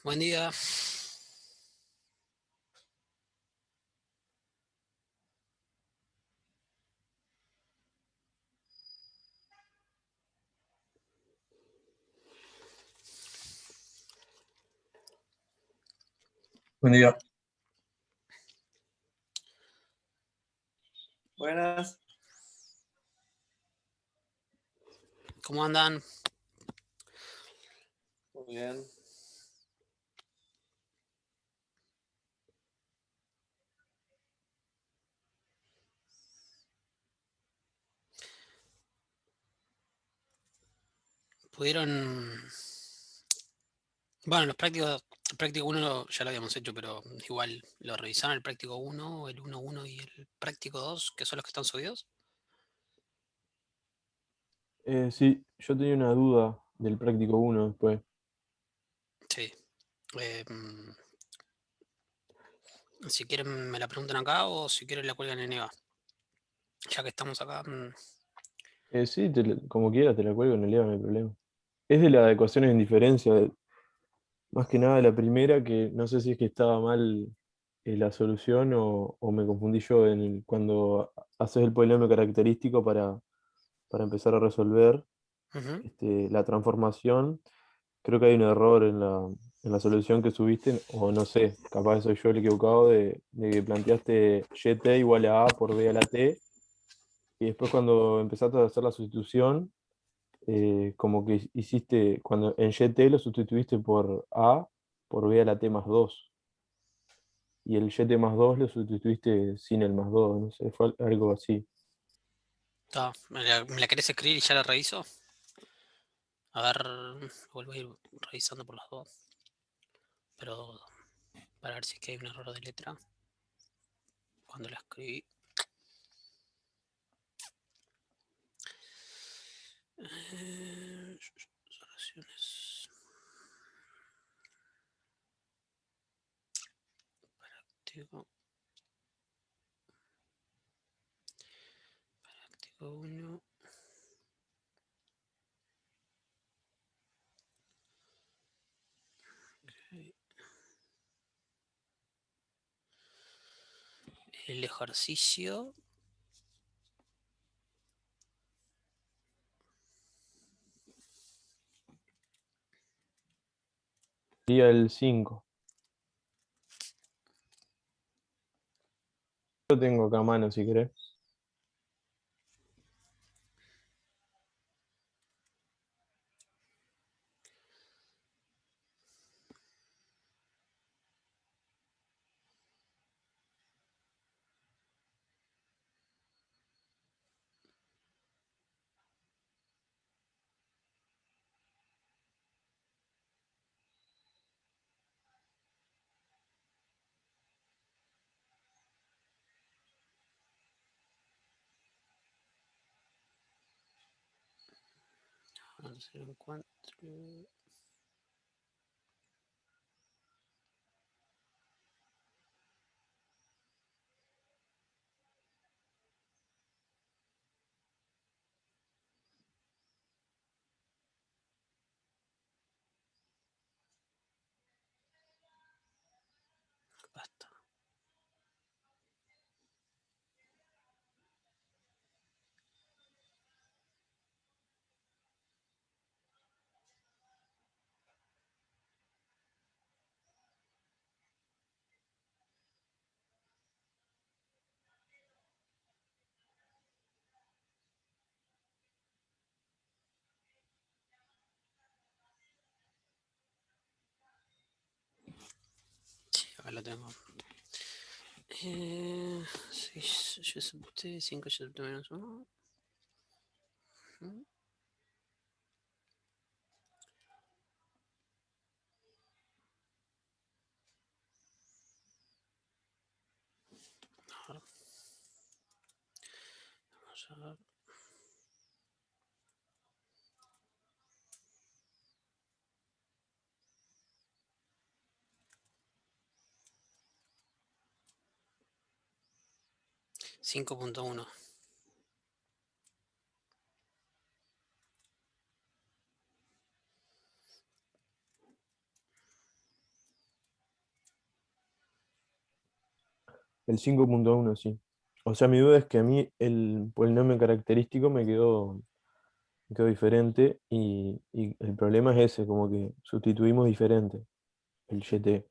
Buen día. Buen día. Buenas. ¿Cómo andan? Muy bien. ¿Pudieron? Bueno, los prácticos, el práctico uno ya lo habíamos hecho, pero igual lo revisaron el práctico uno, el 1.1 y el práctico 2, que son los que están subidos. Sí, yo tenía una duda del práctico uno después. Sí. Eh, mm, si quieren me la preguntan acá o si quieren la cuelgan en EVA. Ya que estamos acá. Sí, como quieras, te la cuelgo en el EVA, no hay problema. Es de las ecuaciones en diferencia, más que nada la primera, que no sé si es que estaba mal la solución o me confundí yo cuando haces el polinomio característico para empezar a resolver Ujú. la transformación. Creo que hay un error en la solución que subiste, o no sé, capaz soy yo el equivocado de que planteaste YT igual a por B a la T. Y después cuando empezaste a hacer la sustitución, como que hiciste, cuando en YT lo sustituiste por A por B a la T más 2. Y el YT más 2 lo sustituiste sin el más 2, no sé, fue algo así. ¿Me la querés escribir y ya la reviso? A ver, vuelvo a ir revisando por las dos. Pero para ver si es que hay un error de letra cuando la escribí. Soluciones. Práctico. Práctico 1. El ejercicio. Sería el 5. Yo tengo acá a mano si querés. A ver si lo encuentro. Basta. Sí, acá lo tengo. 6 yo acepté, 5 yo acepté menos 1. Vamos a ver. 5.1. El 5.1 sí. O sea, mi duda es que a mí el polinomio característico me quedó diferente y el problema es ese, como que sustituimos diferente el YT.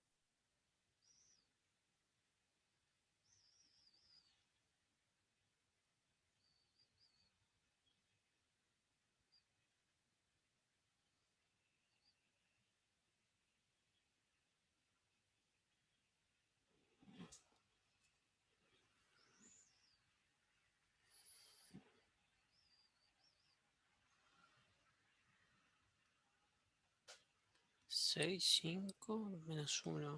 6, 5, menos 1.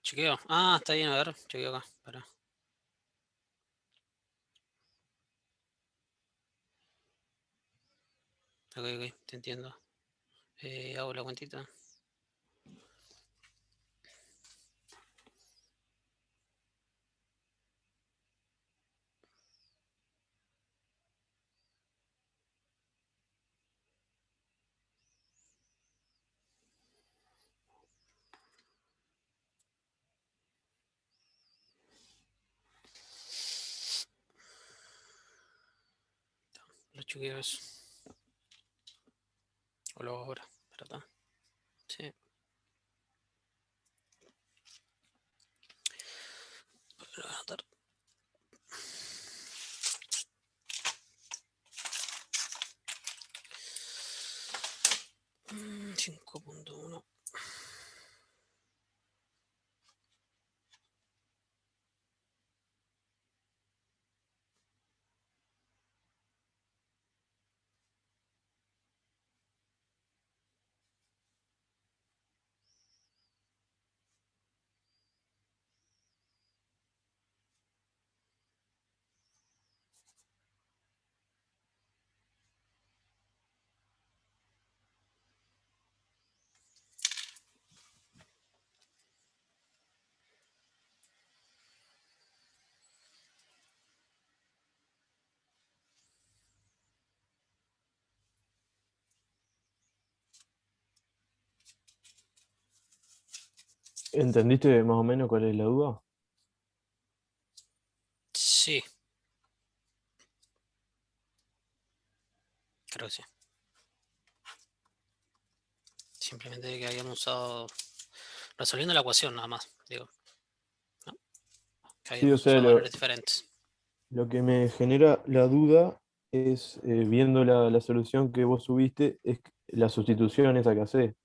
Chequeo. Ah, está bien, a ver, chequeo acá. Pará. Ok, ok, te entiendo. Hago la cuentita. Lo chequeo eso. O lo hago ahora. Espera, está. Sí. Lo voy a anotar. 5.1. ¿Entendiste más o menos cuál es la duda? Sí, creo que sí. Simplemente que habíamos usado. Resolviendo la ecuación nada más, digo, ¿no? Que Sí, o habíamos sea, usado valores diferentes. lo que me genera la duda es, viendo la solución que vos subiste, es la sustitución esa que haces.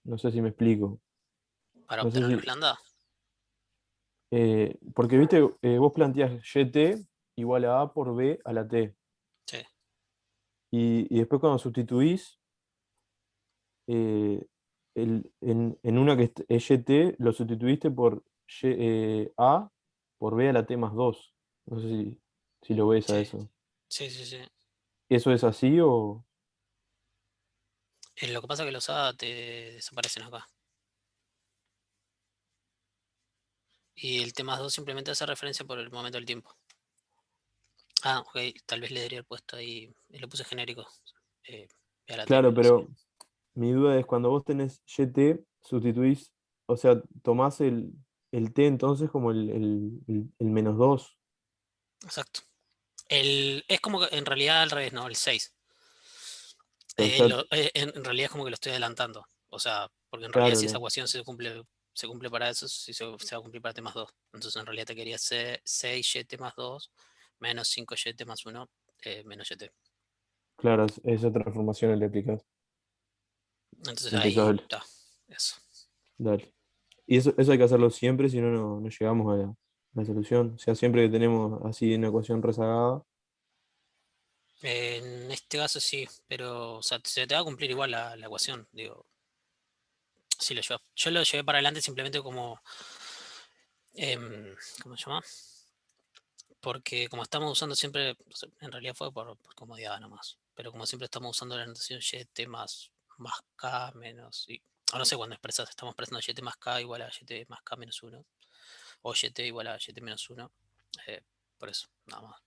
No sé si me explico. Para No sé obtener si, lambda. porque viste, vos planteás YT igual a por B a la T. Sí, Y después cuando sustituís, eh, en una que es YT, lo sustituiste por A por B a la T más 2. No sé si lo ves a sí, eso. sí, sí, sí. ¿Eso es así o...? Lo que pasa es que los A te desaparecen acá. Y el T más 2 simplemente hace referencia por el momento del tiempo. Ah, ok, tal vez le debería haber puesto ahí. Lo puse genérico. Eh, a la T Claro, menos, sí. pero mi duda es cuando vos tenés YT, sustituís, o sea, tomás el T entonces como el menos 2. Exacto. Es como que en realidad al revés, ¿no? El 6. O sea, En realidad es como que lo estoy adelantando. O sea, porque en realidad claro, si esa no. ecuación se cumple para eso, si se va a cumplir para t más 2. Entonces en realidad te quería hacer 6 más 2 menos 5 más 1 menos YT. Claro, es otra transformación le aplicás. Entonces ahí Impecable. está. Eso. Dale. Y eso hay que hacerlo siempre, si no, no llegamos a la solución. O sea, siempre que tenemos así una ecuación rezagada. En este caso sí, pero o sea, se te va a cumplir igual la ecuación. Digo, sí yo lo llevé para adelante simplemente como. ¿Cómo se llama? Porque como estamos usando siempre, o sea, en realidad fue por comodidad nomás, pero como siempre estamos usando la notación YT más K menos, no sé cuándo expresas, estamos expresando YT más K igual a YT más K menos uno o YT igual a YT menos uno, por eso, nada más.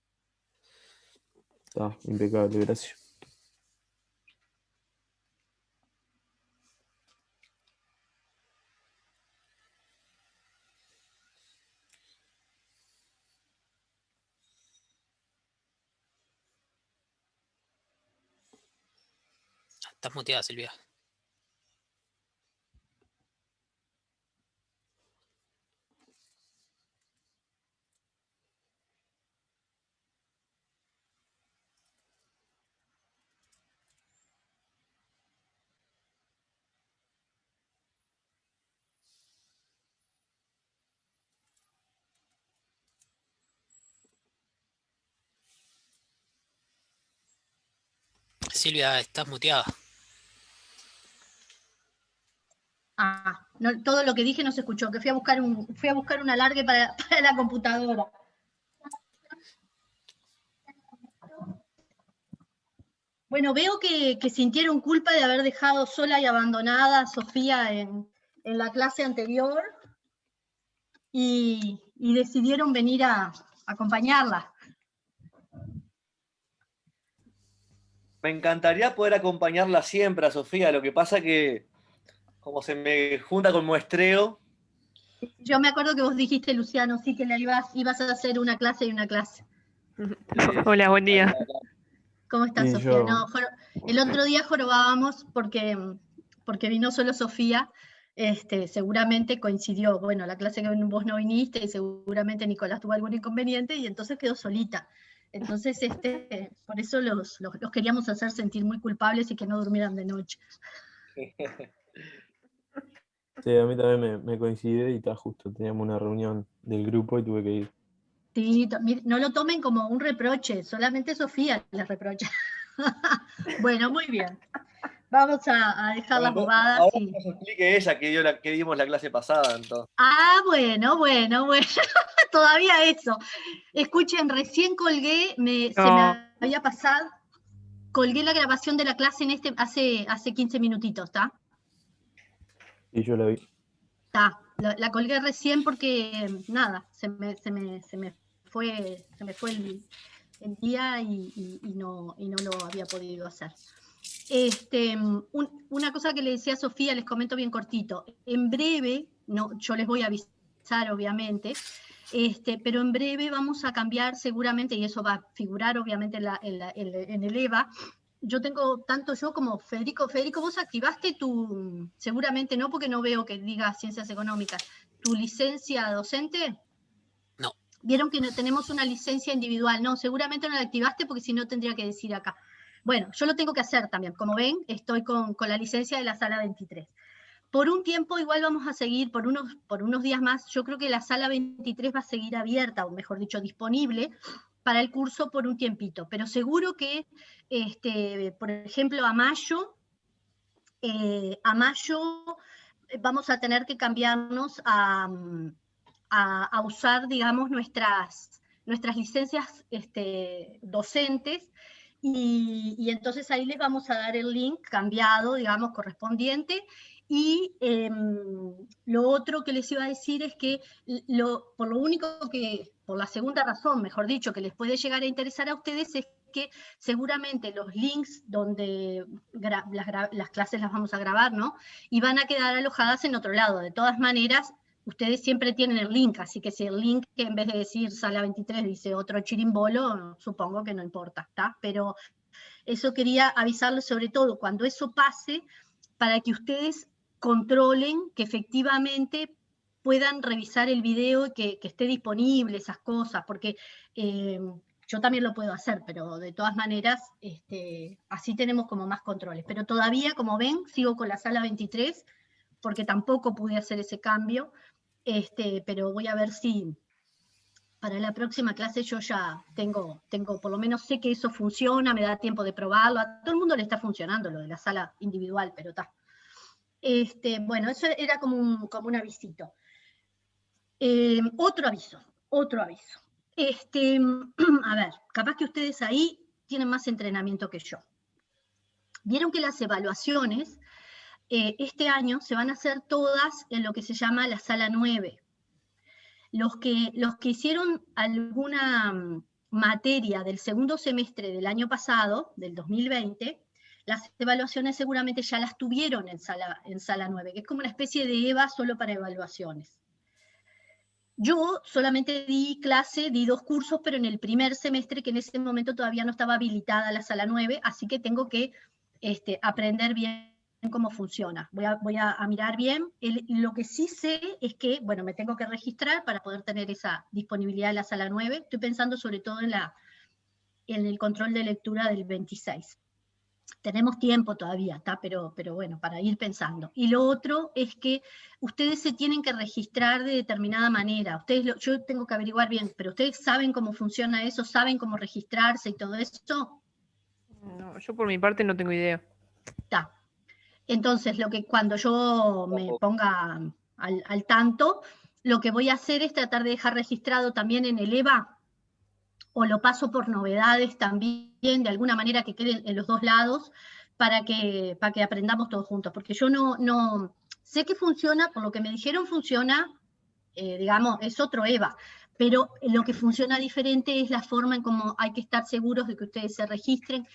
Está impecable, gracias. Estás muteada, Silvia. Silvia, estás muteada. No, todo lo que dije no se escuchó, que fui a buscar un alargue para la computadora. Bueno, veo que sintieron culpa de haber dejado sola y abandonada a Sofía en la clase anterior y decidieron venir a acompañarla. Me encantaría poder acompañarla siempre a Sofía, lo que pasa que como se me junta con muestreo. Yo me acuerdo que vos dijiste, Luciano, sí, que ibas a hacer una clase y una clase. Hola, buen día. ¿Cómo estás, Sí, Sofía? yo- No, el otro día jorobábamos porque vino solo Sofía, seguramente coincidió, bueno, la clase que vos no viniste y seguramente Nicolás tuvo algún inconveniente y entonces quedó solita. Entonces, por eso los queríamos hacer sentir muy culpables y que no durmieran de noche. Sí, a mí también me coincide y está justo, teníamos una reunión del grupo y tuve que ir. Sí, no lo tomen como un reproche, solamente Sofía les reprocha. Bueno, muy bien. Vamos a dejar las bobadas. Ahora Sí. que nos explique ella que dimos la clase pasada, entonces. Ah, bueno. Todavía eso. Escuchen, recién colgué, se me había pasado, colgué la grabación de la clase hace 15 minutitos, ¿está? Y yo la vi. Está. La colgué recién porque, nada, se me fue el día y no lo había podido hacer. Una cosa que le decía a Sofía, les comento bien cortito. En breve, no, yo les voy a avisar, obviamente, pero en breve vamos a cambiar seguramente, y eso va a figurar obviamente en el EVA. Yo tengo tanto yo como Federico. Federico, vos activaste seguramente no, porque no veo que diga Ciencias Económicas, tu licencia docente. No. Vieron que no tenemos una licencia individual. No, seguramente no la activaste porque si no tendría que decir acá. Bueno, yo lo tengo que hacer también. Como ven, estoy con la licencia de la sala 23. Por un tiempo igual vamos a seguir, por unos días más, yo creo que la sala 23 va a seguir abierta, o mejor dicho, disponible para el curso por un tiempito. Pero seguro que, por ejemplo, a mayo vamos a tener que cambiarnos a usar, digamos, nuestras licencias docentes, y entonces ahí les vamos a dar el link cambiado, digamos, correspondiente. Y lo otro que les iba a decir es que por la segunda razón, mejor dicho, que les puede llegar a interesar a ustedes es que seguramente los links donde las clases las vamos a grabar, ¿no? Y van a quedar alojadas en otro lado. De todas maneras, ustedes siempre tienen el link, así que si el link en vez de decir sala 23 dice otro chirimbolo, supongo que no importa, ¿está? Pero eso quería avisarles, sobre todo cuando eso pase, para que ustedes controlen que efectivamente puedan revisar el video y que esté disponible, esas cosas, porque yo también lo puedo hacer, pero de todas maneras, así tenemos como más controles. Pero todavía, como ven, sigo con la sala 23, porque tampoco pude hacer ese cambio, pero voy a ver si para la próxima clase yo ya tengo, por lo menos sé que eso funciona, me da tiempo de probarlo. A todo el mundo le está funcionando lo de la sala individual, pero está. Bueno, eso era como un avisito. Otro aviso. A ver, capaz que ustedes ahí tienen más entrenamiento que yo. Vieron que las evaluaciones este año se van a hacer todas en lo que se llama la sala 9. Los que hicieron alguna materia del segundo semestre del año pasado, del 2020, las evaluaciones seguramente ya las tuvieron en sala 9, que es como una especie de EVA solo para evaluaciones. Yo solamente di 2 cursos, pero en el primer semestre, que en ese momento todavía no estaba habilitada la sala 9, así que tengo que aprender bien cómo funciona. Voy a mirar bien. Lo que sí sé es que, bueno, me tengo que registrar para poder tener esa disponibilidad en la sala 9. Estoy pensando sobre todo en el control de lectura del 26. Tenemos tiempo todavía, ¿tá? Pero bueno, para ir pensando. Y lo otro es que ustedes se tienen que registrar de determinada manera. Yo tengo que averiguar bien, pero ¿ustedes saben cómo funciona eso? ¿Saben cómo registrarse y todo eso? No, yo por mi parte no tengo idea. Está. Entonces, cuando yo me ponga al tanto, lo que voy a hacer es tratar de dejar registrado también en el EVA, o lo paso por novedades también, de alguna manera que queden en los dos lados, para que aprendamos todos juntos, porque yo no sé que funciona, por lo que me dijeron funciona, digamos, es otro EVA, pero lo que funciona diferente es la forma en cómo hay que estar seguros de que ustedes se registren.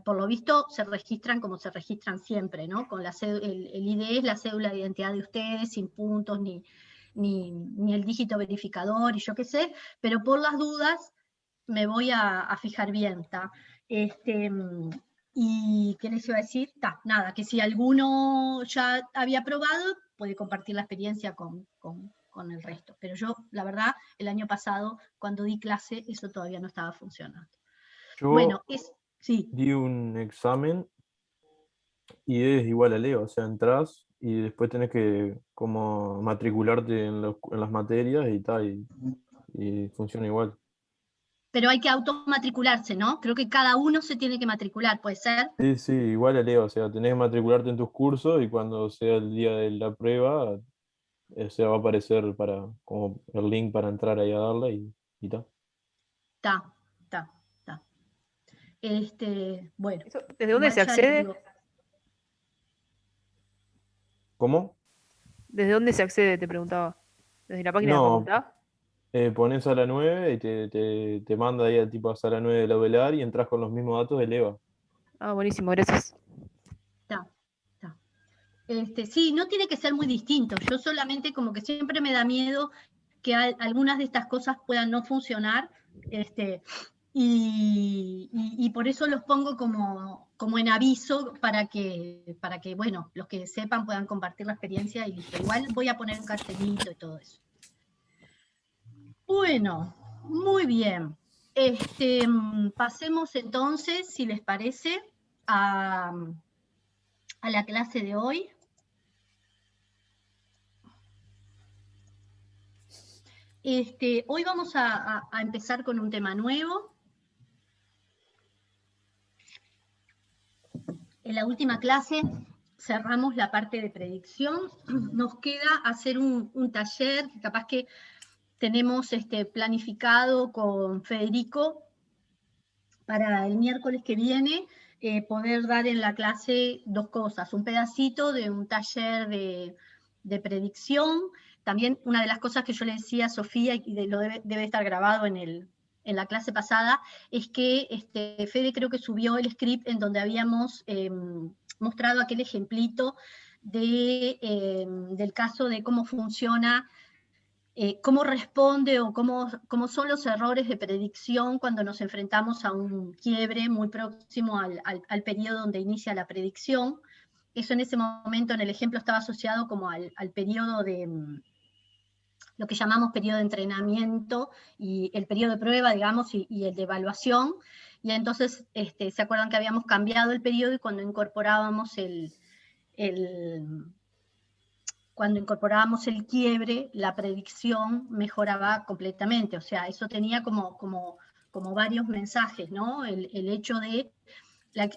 Por lo visto se registran como se registran siempre, ¿no? Con el ID es la cédula de identidad de ustedes, sin puntos, ni el dígito verificador, y yo qué sé, pero por las dudas me voy a fijar bien, ¿tá? ¿Y qué les iba a decir? Nada, que si alguno ya había probado, puede compartir la experiencia con el resto. Pero yo, la verdad, el año pasado, cuando di clase, eso todavía no estaba funcionando. Yo Bueno, sí. di un examen y es igual a Leo, o sea, entras y después tenés que como matricularte en las materias y tal, y funciona igual. Pero hay que automatricularse, ¿no? Creo que cada uno se tiene que matricular, ¿puede ser? Sí, sí, igual a Leo, o sea, tenés que matricularte en tus cursos y cuando sea el día de la prueba, o sea, va a aparecer como el link para entrar ahí a darla y tal. Está. Bueno, ¿Desde dónde igual se ya les accede? digo. ¿Cómo? ¿Desde dónde se accede? Te preguntaba. ¿Desde la página de la No, facultad? pones sala 9 y te manda ahí al tipo a sala 9 de la UELAR y entras con los mismos datos del EVA. Ah, buenísimo, gracias. Está. Sí, no tiene que ser muy distinto. Yo solamente como que siempre me da miedo que algunas de estas cosas puedan no funcionar, y por eso los pongo como en aviso para que, bueno, los que sepan puedan compartir la experiencia y listo. Igual voy a poner un cartelito y todo eso. Bueno, muy bien. Pasemos entonces, si les parece, a la clase de hoy. Hoy vamos a empezar con un tema nuevo. En la última clase cerramos la parte de predicción. Nos queda hacer un taller que capaz que tenemos planificado con Federico para el miércoles que viene, poder dar en la clase 2 cosas. Un pedacito de un taller de predicción. También una de las cosas que yo le decía a Sofía, y lo debe estar grabado en la clase pasada, es que Fede creo que subió el script en donde habíamos mostrado aquel ejemplito del caso de cómo funciona, cómo responde o cómo son los errores de predicción cuando nos enfrentamos a un quiebre muy próximo al periodo donde inicia la predicción. Eso en ese momento en el ejemplo estaba asociado como al periodo de lo que llamamos periodo de entrenamiento y el periodo de prueba, digamos, y el de evaluación. Y entonces, ¿se acuerdan que habíamos cambiado el periodo y cuando incorporábamos cuando incorporábamos el quiebre, la predicción mejoraba completamente? O sea, eso tenía como varios mensajes, ¿no? El hecho de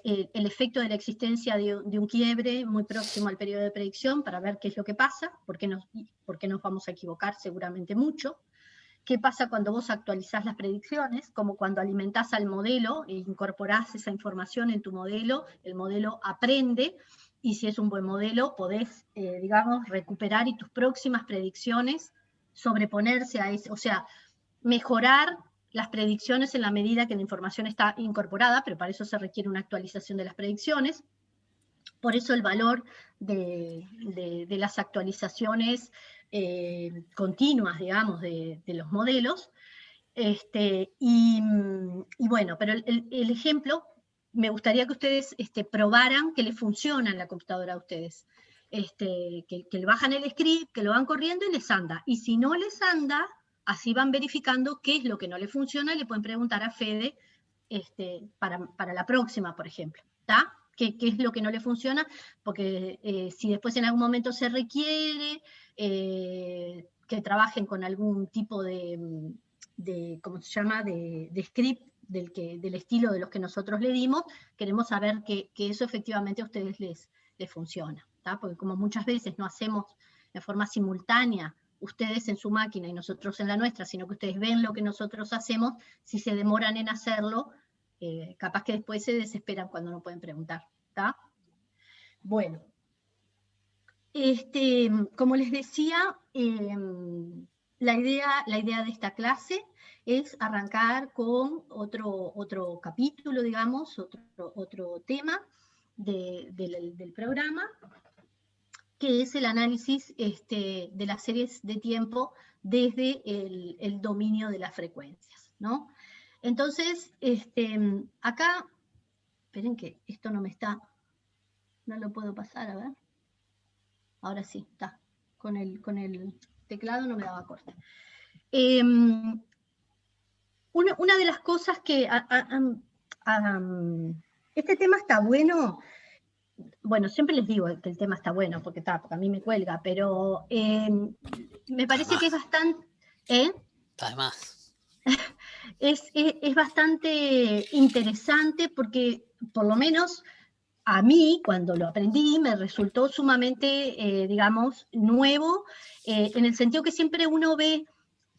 el efecto de la existencia de un quiebre muy próximo al periodo de predicción para ver qué es lo que pasa, por qué nos vamos a equivocar seguramente mucho. ¿Qué pasa cuando vos actualizás las predicciones? Como cuando alimentás al modelo e incorporás esa información en tu modelo, el modelo aprende, y si es un buen modelo, podés, digamos, recuperar y tus próximas predicciones sobreponerse a eso, o sea, mejorar las predicciones en la medida que la información está incorporada, pero para eso se requiere una actualización de las predicciones. Por eso el valor de las actualizaciones continuas, digamos, de los modelos. Y bueno, pero el ejemplo, me gustaría que ustedes probaran que les funciona en la computadora a ustedes. Que le bajan el script, que lo van corriendo y les anda. Y si no les anda, así van verificando qué es lo que no le funciona y le pueden preguntar a Fede para la próxima, por ejemplo. ¿Está? ¿Qué es lo que no le funciona? Porque si después en algún momento se requiere que trabajen con algún tipo de ¿cómo se llama?, de script del estilo de los que nosotros le dimos, queremos saber que eso efectivamente a ustedes les funciona, ¿tá? Porque como muchas veces no hacemos de forma simultánea, ustedes en su máquina y nosotros en la nuestra, sino que ustedes ven lo que nosotros hacemos, si se demoran en hacerlo, capaz que después se desesperan cuando no pueden preguntar, ¿tá? Bueno, como les decía, la idea de esta clase es arrancar con otro capítulo, digamos, otro tema del programa, que es el análisis de las series de tiempo desde el dominio de las frecuencias, ¿no? Entonces, acá, esperen que esto no lo puedo pasar, a ver. Ahora sí, está. Con el teclado no me daba corte. Una de las cosas que este tema está bueno. Bueno, siempre les digo que el tema está bueno, porque a mí me cuelga, pero me parece que es bastante... Está de más. Es bastante interesante porque, por lo menos, a mí, cuando lo aprendí, me resultó sumamente, digamos, nuevo, en el sentido que siempre uno ve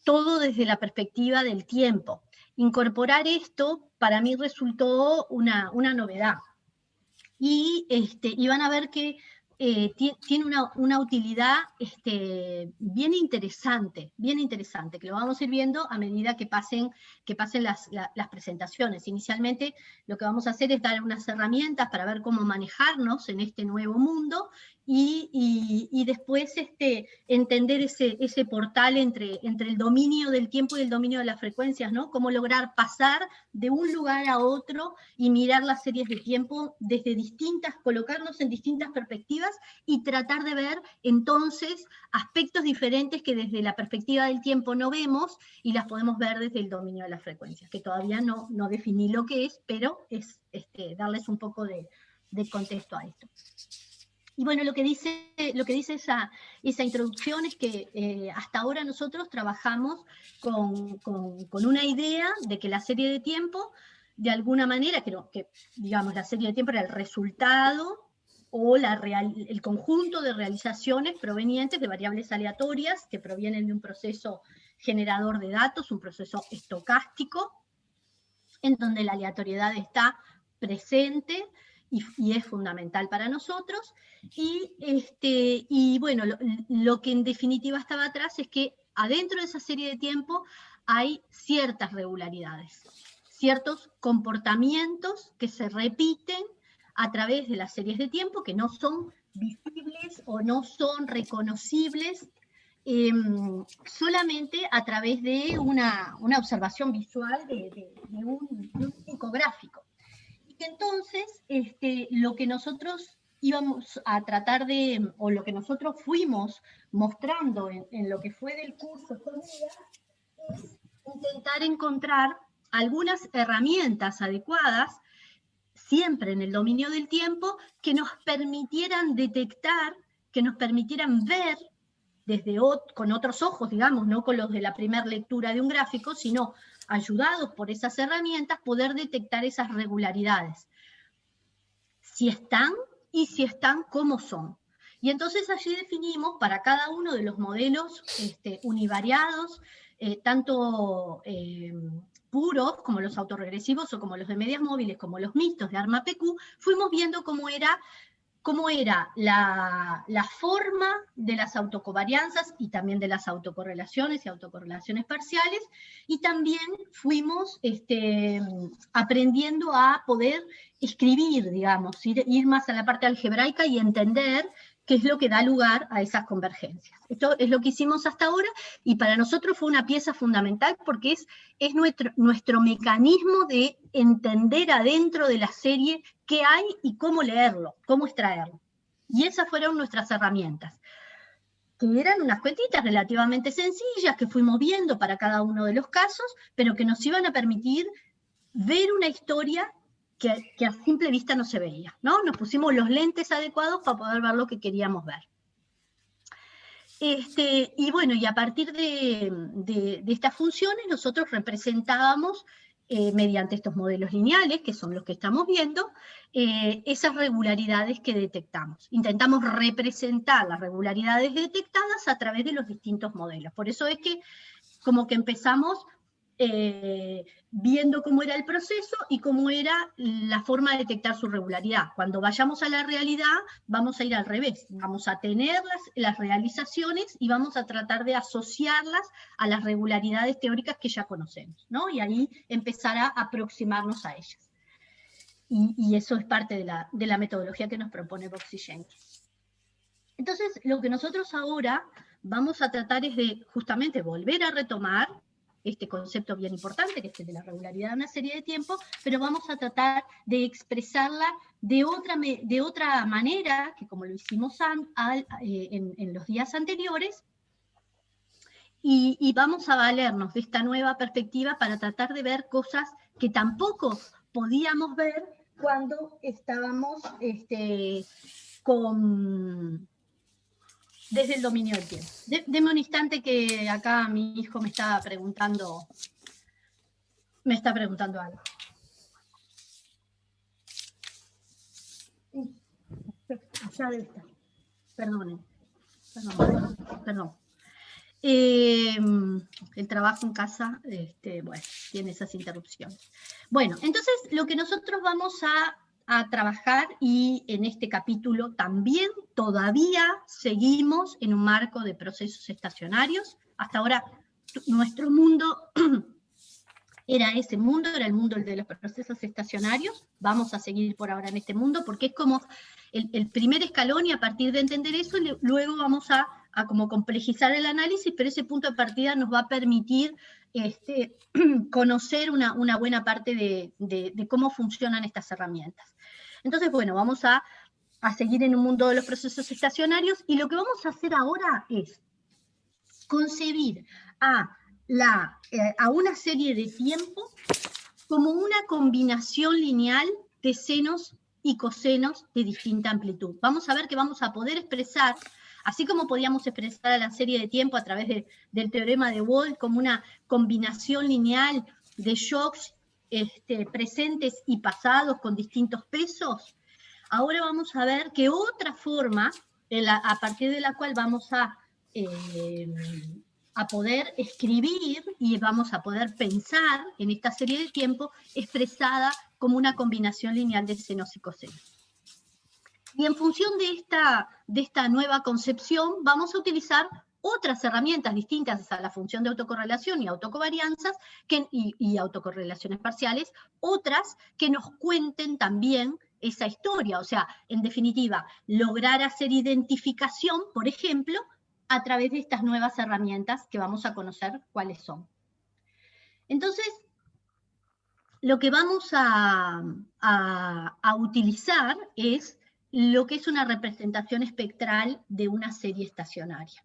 todo desde la perspectiva del tiempo. Incorporar esto, para mí, resultó una novedad. Y van a ver que tiene una utilidad bien interesante, que lo vamos a ir viendo a medida que pasen las presentaciones. Inicialmente lo que vamos a hacer es dar unas herramientas para ver cómo manejarnos en este nuevo mundo y después entender ese portal entre el dominio del tiempo y el dominio de las frecuencias, ¿no? Cómo lograr pasar de un lugar a otro y mirar las series de tiempo desde colocarnos en distintas perspectivas y tratar de ver entonces aspectos diferentes que desde la perspectiva del tiempo no vemos y las podemos ver desde el dominio de las frecuencias, que todavía no definí lo que es, pero es darles un poco de contexto a esto. Y bueno, lo que dice esa introducción es que hasta ahora nosotros trabajamos con una idea de que la serie de tiempo, de alguna manera, que digamos la serie de tiempo era el resultado o el conjunto de realizaciones provenientes de variables aleatorias que provienen de un proceso generador de datos, un proceso estocástico, en donde la aleatoriedad está presente y es fundamental para nosotros. Y bueno, lo que en definitiva estaba atrás es que adentro de esa serie de tiempo hay ciertas regularidades, ciertos comportamientos que se repiten a través de las series de tiempo que no son visibles o no son reconocibles solamente a través de una observación visual de un psicográfico. Y que entonces lo que nosotros íbamos a tratar o lo que nosotros fuimos mostrando en lo que fue del curso estos días, es intentar encontrar algunas herramientas adecuadas, siempre en el dominio del tiempo, que nos permitieran detectar, que nos permitieran ver con otros ojos, digamos, no con los de la primera lectura de un gráfico, sino ayudados por esas herramientas, poder detectar esas regularidades. Si están, y si están, cómo son. Y entonces allí definimos para cada uno de los modelos univariados, tanto puros, como los autorregresivos, o como los de medias móviles, como los mixtos de ARMA-PQ, fuimos viendo cómo era cómo era la forma de las autocovarianzas y también de las autocorrelaciones y autocorrelaciones parciales, y también fuimos aprendiendo a poder escribir, digamos, ir más a la parte algebraica y entender qué es lo que da lugar a esas convergencias. Esto es lo que hicimos hasta ahora, y para nosotros fue una pieza fundamental porque es nuestro mecanismo de entender adentro de la serie qué hay y cómo leerlo, cómo extraerlo. Y esas fueron nuestras herramientas, que eran unas cuentitas relativamente sencillas que fuimos viendo para cada uno de los casos, pero que nos iban a permitir ver una historia que a simple vista no se veía, ¿no? Nos pusimos los lentes adecuados para poder ver lo que queríamos ver. Y bueno, y a partir de estas funciones nosotros representábamos, mediante estos modelos lineales, que son los que estamos viendo, esas regularidades que detectamos. Intentamos representar las regularidades detectadas a través de los distintos modelos. Por eso es que como que empezamos viendo cómo era el proceso y cómo era la forma de detectar su regularidad. Cuando vayamos a la realidad, vamos a ir al revés. Vamos a tener las realizaciones y vamos a tratar de asociarlas a las regularidades teóricas que ya conocemos, ¿no? Y ahí empezar a aproximarnos a ellas. Y eso es parte de la metodología que nos propone Box-Jenkins. Entonces, lo que nosotros ahora vamos a tratar es de justamente volver a retomar este concepto bien importante, que es el de la regularidad de una serie de tiempo, pero vamos a tratar de expresarla de otra manera, que como lo hicimos en los días anteriores, y vamos a valernos de esta nueva perspectiva para tratar de ver cosas que tampoco podíamos ver cuando estábamos desde el dominio del tiempo. Deme un instante que acá mi hijo me está preguntando algo. Ya debe estar. Perdonen. El trabajo en casa, bueno, tiene esas interrupciones. Bueno, entonces lo que nosotros vamos a trabajar, y en este capítulo también todavía seguimos en un marco de procesos estacionarios. Hasta ahora nuestro mundo era ese mundo, era el mundo de los procesos estacionarios. Vamos a seguir por ahora en este mundo porque es como el primer escalón, y a partir de entender eso, luego vamos a como complejizar el análisis, pero ese punto de partida nos va a permitir conocer una buena parte de cómo funcionan estas herramientas. Entonces, bueno, vamos a seguir en un mundo de los procesos estacionarios, y lo que vamos a hacer ahora es concebir a una serie de tiempo como una combinación lineal de senos y cosenos de distinta amplitud. Vamos a ver que vamos a poder expresar, así como podíamos expresar a la serie de tiempo a través del teorema de Wald como una combinación lineal de shocks presentes y pasados con distintos pesos, ahora vamos a ver que otra forma, a partir de la cual vamos a poder escribir y vamos a poder pensar en esta serie de tiempo expresada como una combinación lineal de senos y cosenos. Y en función de esta nueva concepción, vamos a utilizar otras herramientas distintas a la función de autocorrelación y autocovarianzas y autocorrelaciones parciales, otras que nos cuenten también esa historia. O sea, en definitiva, lograr hacer identificación, por ejemplo, a través de estas nuevas herramientas que vamos a conocer cuáles son. Entonces, lo que vamos a utilizar es lo que es una representación espectral de una serie estacionaria.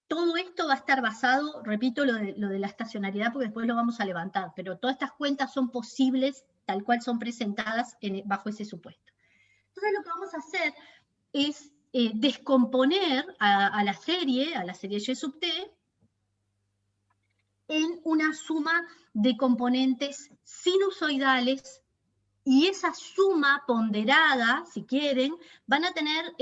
Todo esto va a estar basado, repito lo de la estacionariedad porque después lo vamos a levantar, pero todas estas cuentas son posibles tal cual son presentadas bajo ese supuesto. Entonces lo que vamos a hacer es descomponer a la serie Y sub t, en una suma de componentes sinusoidales, y esa suma ponderada, si quieren, van a tener,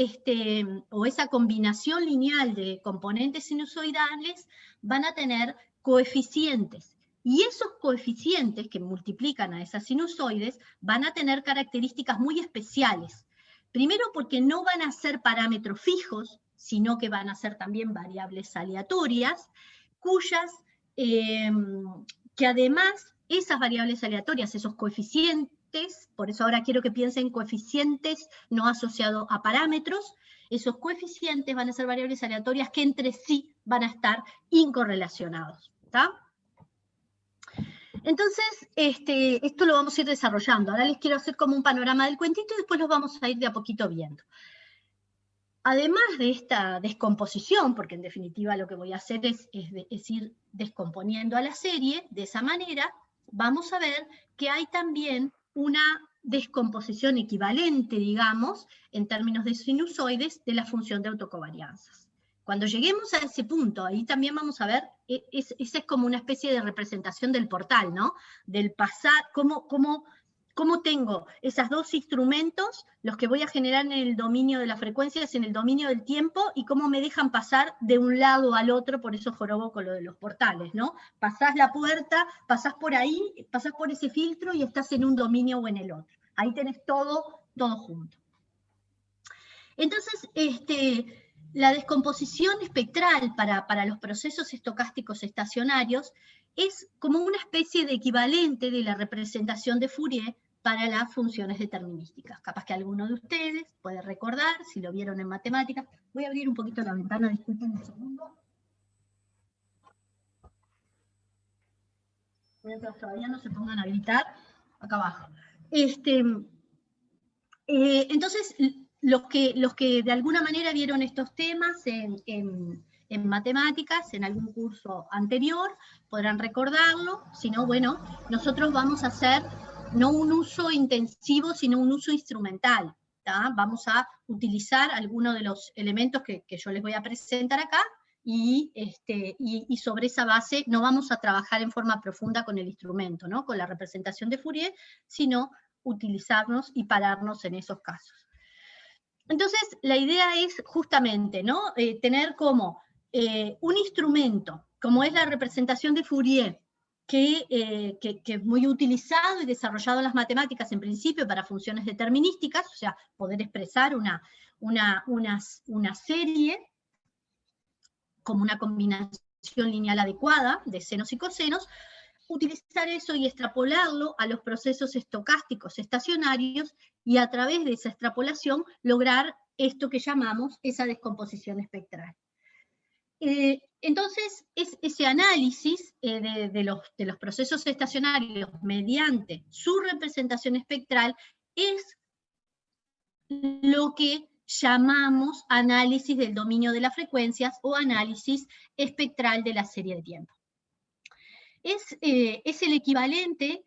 o esa combinación lineal de componentes sinusoidales, van a tener coeficientes Y esos coeficientes que multiplican a esas sinusoides van a tener características muy especiales. Primero porque no van a ser parámetros fijos, sino que van a ser también variables aleatorias, cuyas, que además esas variables aleatorias, esos coeficientes, por eso ahora quiero que piensen coeficientes no asociados a parámetros, esos coeficientes van a ser variables aleatorias que entre sí van a estar incorrelacionados, ¿está? Entonces, esto lo vamos a ir desarrollando. Ahora les quiero hacer como un panorama del cuentito y después los vamos a ir de a poquito viendo. Además de esta descomposición, porque en definitiva lo que voy a hacer es ir descomponiendo a la serie, de esa manera vamos a ver que hay también una descomposición equivalente, digamos, en términos de sinusoides, de la función de autocovarianzas. Cuando lleguemos a ese punto, ahí también vamos a ver, esa es como una especie de representación del portal, ¿no? Del pasar, cómo tengo esos dos instrumentos, los que voy a generar en el dominio de las frecuencias, en el dominio del tiempo, y cómo me dejan pasar de un lado al otro, por eso jorobo con lo de los portales, ¿no? Pasás la puerta, pasás por ahí, pasás por ese filtro y estás en un dominio o en el otro. Ahí tenés todo junto. Entonces, la descomposición espectral para los procesos estocásticos estacionarios es como una especie de equivalente de la representación de Fourier para las funciones determinísticas. Capaz que alguno de ustedes puede recordar, si lo vieron en matemáticas. Voy a abrir un poquito la ventana, disculpen un segundo. Mientras todavía no se pongan a gritar, acá abajo. Entonces, los que de alguna manera vieron estos temas en matemáticas, en algún curso anterior, podrán recordarlo. Si no, bueno, nosotros vamos a hacer no un uso intensivo, sino un uso instrumental, ¿tá? Vamos a utilizar algunos de los elementos que yo les voy a presentar acá, y sobre esa base no vamos a trabajar en forma profunda con el instrumento, ¿no? Con la representación de Fourier, sino utilizarnos y pararnos en esos casos. Entonces, la idea es justamente, ¿no? Tener como un instrumento, como es la representación de Fourier, que es muy utilizado y desarrollado en las matemáticas en principio para funciones determinísticas, o sea, poder expresar una serie como una combinación lineal adecuada de senos y cosenos, utilizar eso y extrapolarlo a los procesos estocásticos estacionarios, y a través de esa extrapolación lograr esto que llamamos esa descomposición espectral. Entonces, ese análisis de los procesos estacionarios mediante su representación espectral es lo que llamamos análisis del dominio de las frecuencias o análisis espectral de la serie de tiempo. Es el equivalente,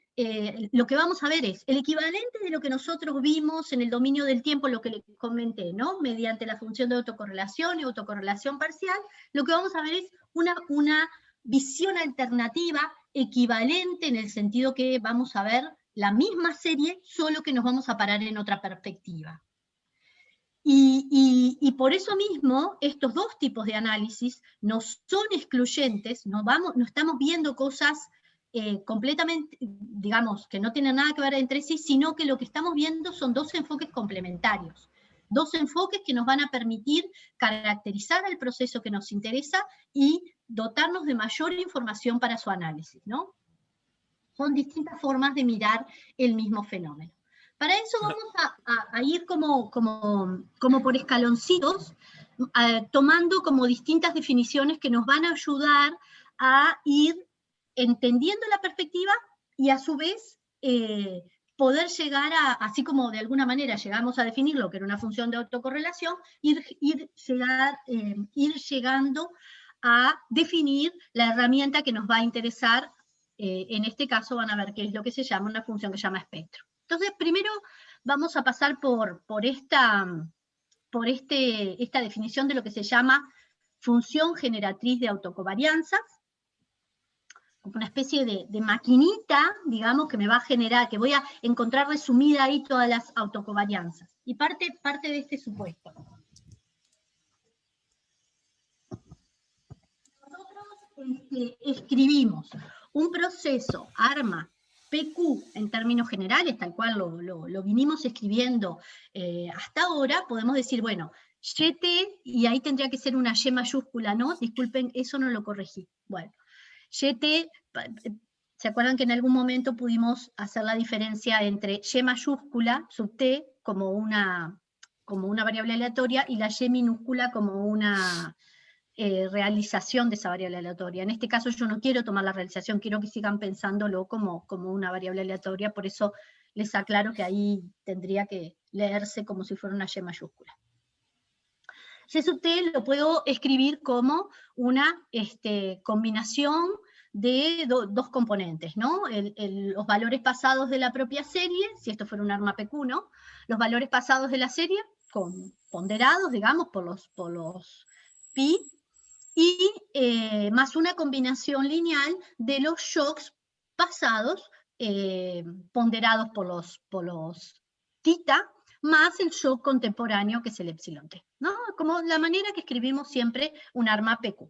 lo que vamos a ver es el equivalente de lo que nosotros vimos en el dominio del tiempo, lo que les comenté, ¿no? Mediante la función de autocorrelación y autocorrelación parcial, lo que vamos a ver es una visión alternativa equivalente, en el sentido que vamos a ver la misma serie, solo que nos vamos a parar en otra perspectiva. Y por eso mismo, estos dos tipos de análisis no son excluyentes, no estamos viendo cosas completamente, digamos, que no tienen nada que ver entre sí, sino que lo que estamos viendo son dos enfoques complementarios, dos enfoques que nos van a permitir caracterizar el proceso que nos interesa y dotarnos de mayor información para su análisis, ¿no? Son distintas formas de mirar el mismo fenómeno. Para eso vamos a ir como por escaloncitos, tomando como distintas definiciones que nos van a ayudar a ir entendiendo la perspectiva y a su vez poder llegar así como de alguna manera llegamos a definir lo que era una función de autocorrelación, ir llegando a definir la herramienta que nos va a interesar. En este caso van a ver qué es lo que se llama una función que se llama espectro. Entonces, primero vamos a pasar por esta definición de lo que se llama función generatriz de autocovarianzas, como una especie de maquinita, digamos, que me va a generar, que voy a encontrar resumida ahí todas las autocovarianzas. Y parte de este supuesto. Nosotros escribimos un proceso arma PQ en términos generales, tal cual lo vinimos escribiendo hasta ahora, podemos decir, bueno, YT, y ahí tendría que ser una Y mayúscula, ¿no? Disculpen, eso no lo corregí. Bueno, YT, ¿se acuerdan que en algún momento pudimos hacer la diferencia entre Y mayúscula, sub T, como una variable aleatoria, y la Y minúscula como una realización de esa variable aleatoria? En este caso yo no quiero tomar la realización, quiero que sigan pensándolo como una variable aleatoria, por eso les aclaro que ahí tendría que leerse como si fuera una Y mayúscula. Y sub T lo puedo escribir como una combinación de dos componentes, ¿no? Los valores pasados de la propia serie, si esto fuera un arma PQ, ¿no? Los valores pasados de la serie, ponderados, digamos, por los pi, y más una combinación lineal de los shocks pasados, ponderados por los tita, más el shock contemporáneo, que es el epsilon t, ¿no? Como la manera que escribimos siempre un arma PQ.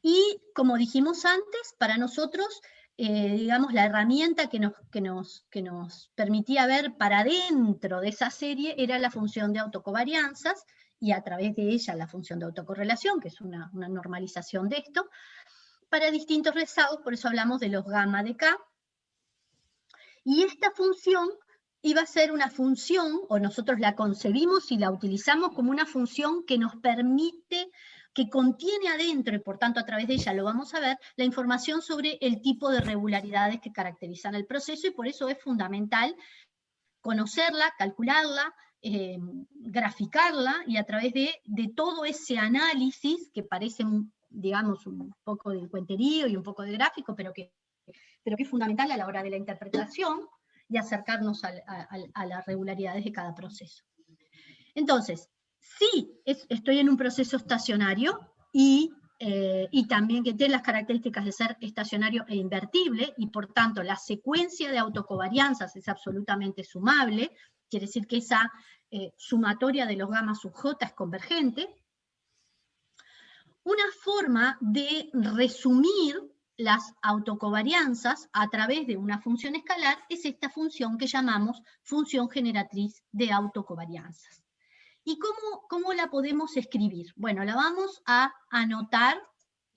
Y como dijimos antes, para nosotros, digamos, la herramienta que nos permitía ver para dentro de esa serie era la función de autocovarianzas, y a través de ella la función de autocorrelación, que es una normalización de esto, para distintos rezados, por eso hablamos de los gamma de K. Y esta función iba a ser una función, o nosotros la concebimos y la utilizamos como una función que nos permite, que contiene adentro, y por tanto a través de ella lo vamos a ver, la información sobre el tipo de regularidades que caracterizan el proceso, y por eso es fundamental conocerla, calcularla, graficarla, y a través de todo ese análisis, que parece, digamos, un poco de cuenterío y un poco de gráfico, pero que es fundamental a la hora de la interpretación y acercarnos a las regularidades de cada proceso. Entonces, sí, estoy en un proceso estacionario y también que tiene las características de ser estacionario e invertible, y por tanto la secuencia de autocovarianzas es absolutamente sumable, quiere decir que esa sumatoria de los gamma sub J es convergente. Una forma de resumir las autocovarianzas a través de una función escalar es esta función que llamamos función generatriz de autocovarianzas. ¿Y cómo la podemos escribir? Bueno, la vamos a anotar.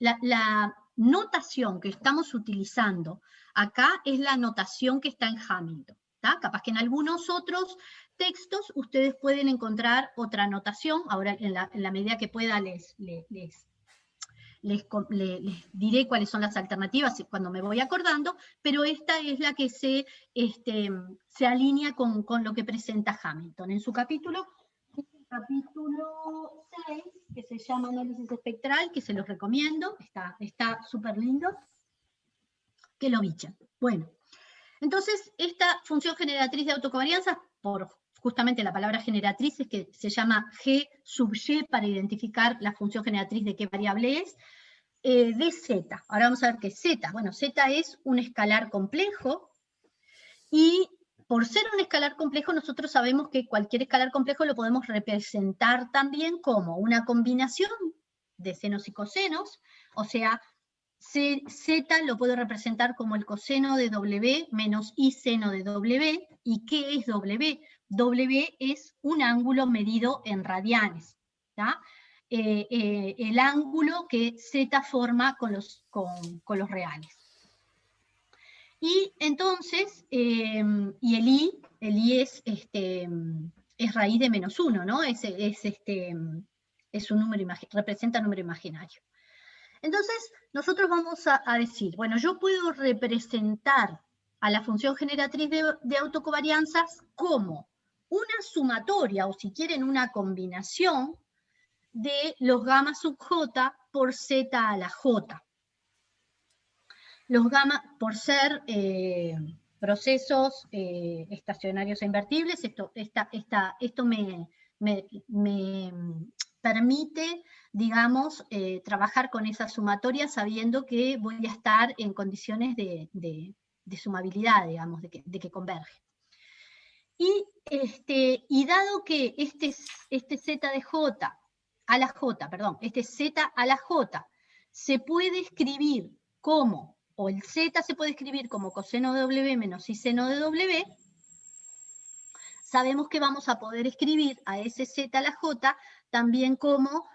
La notación que estamos utilizando acá es la notación que está en Hamilton, ¿tá? Capaz que en algunos otros textos ustedes pueden encontrar otra notación. Ahora, en la medida que pueda, les diré cuáles son las alternativas cuando me voy acordando, pero esta es la que se alinea con lo que presenta Hamilton en su capítulo 6, que se llama Análisis Espectral, que se los recomiendo, está súper lindo, que lo bichen. Bueno, entonces esta función generatriz de autocovarianzas, por justamente la palabra generatriz, es que se llama G sub Y para identificar la función generatriz de qué variable es, de Z. Ahora vamos a ver qué es Z. Bueno, Z es un escalar complejo, y por ser un escalar complejo, nosotros sabemos que cualquier escalar complejo lo podemos representar también como una combinación de senos y cosenos, o sea, Z lo puedo representar como el coseno de W menos I seno de W. ¿Y qué es W? W es un ángulo medido en radianes, ¿tá? El ángulo que Z forma con los reales. Y entonces, y el I es raíz de menos 1, ¿no? Es un número representa un número imaginario. Entonces, nosotros vamos a decir, bueno, yo puedo representar a la función generatriz de autocovarianzas como una sumatoria, o si quieren una combinación, de los gamma sub J por Z a la J. Los gamma, por ser procesos estacionarios e invertibles, esto me permite, digamos, trabajar con esa sumatoria sabiendo que voy a estar en condiciones de sumabilidad, digamos, de que converge. Y dado que este Z de J a la J, perdón, este Z a la J se puede escribir como o el z se puede escribir como coseno de W menos I seno de W, sabemos que vamos a poder escribir a ese z a la j también como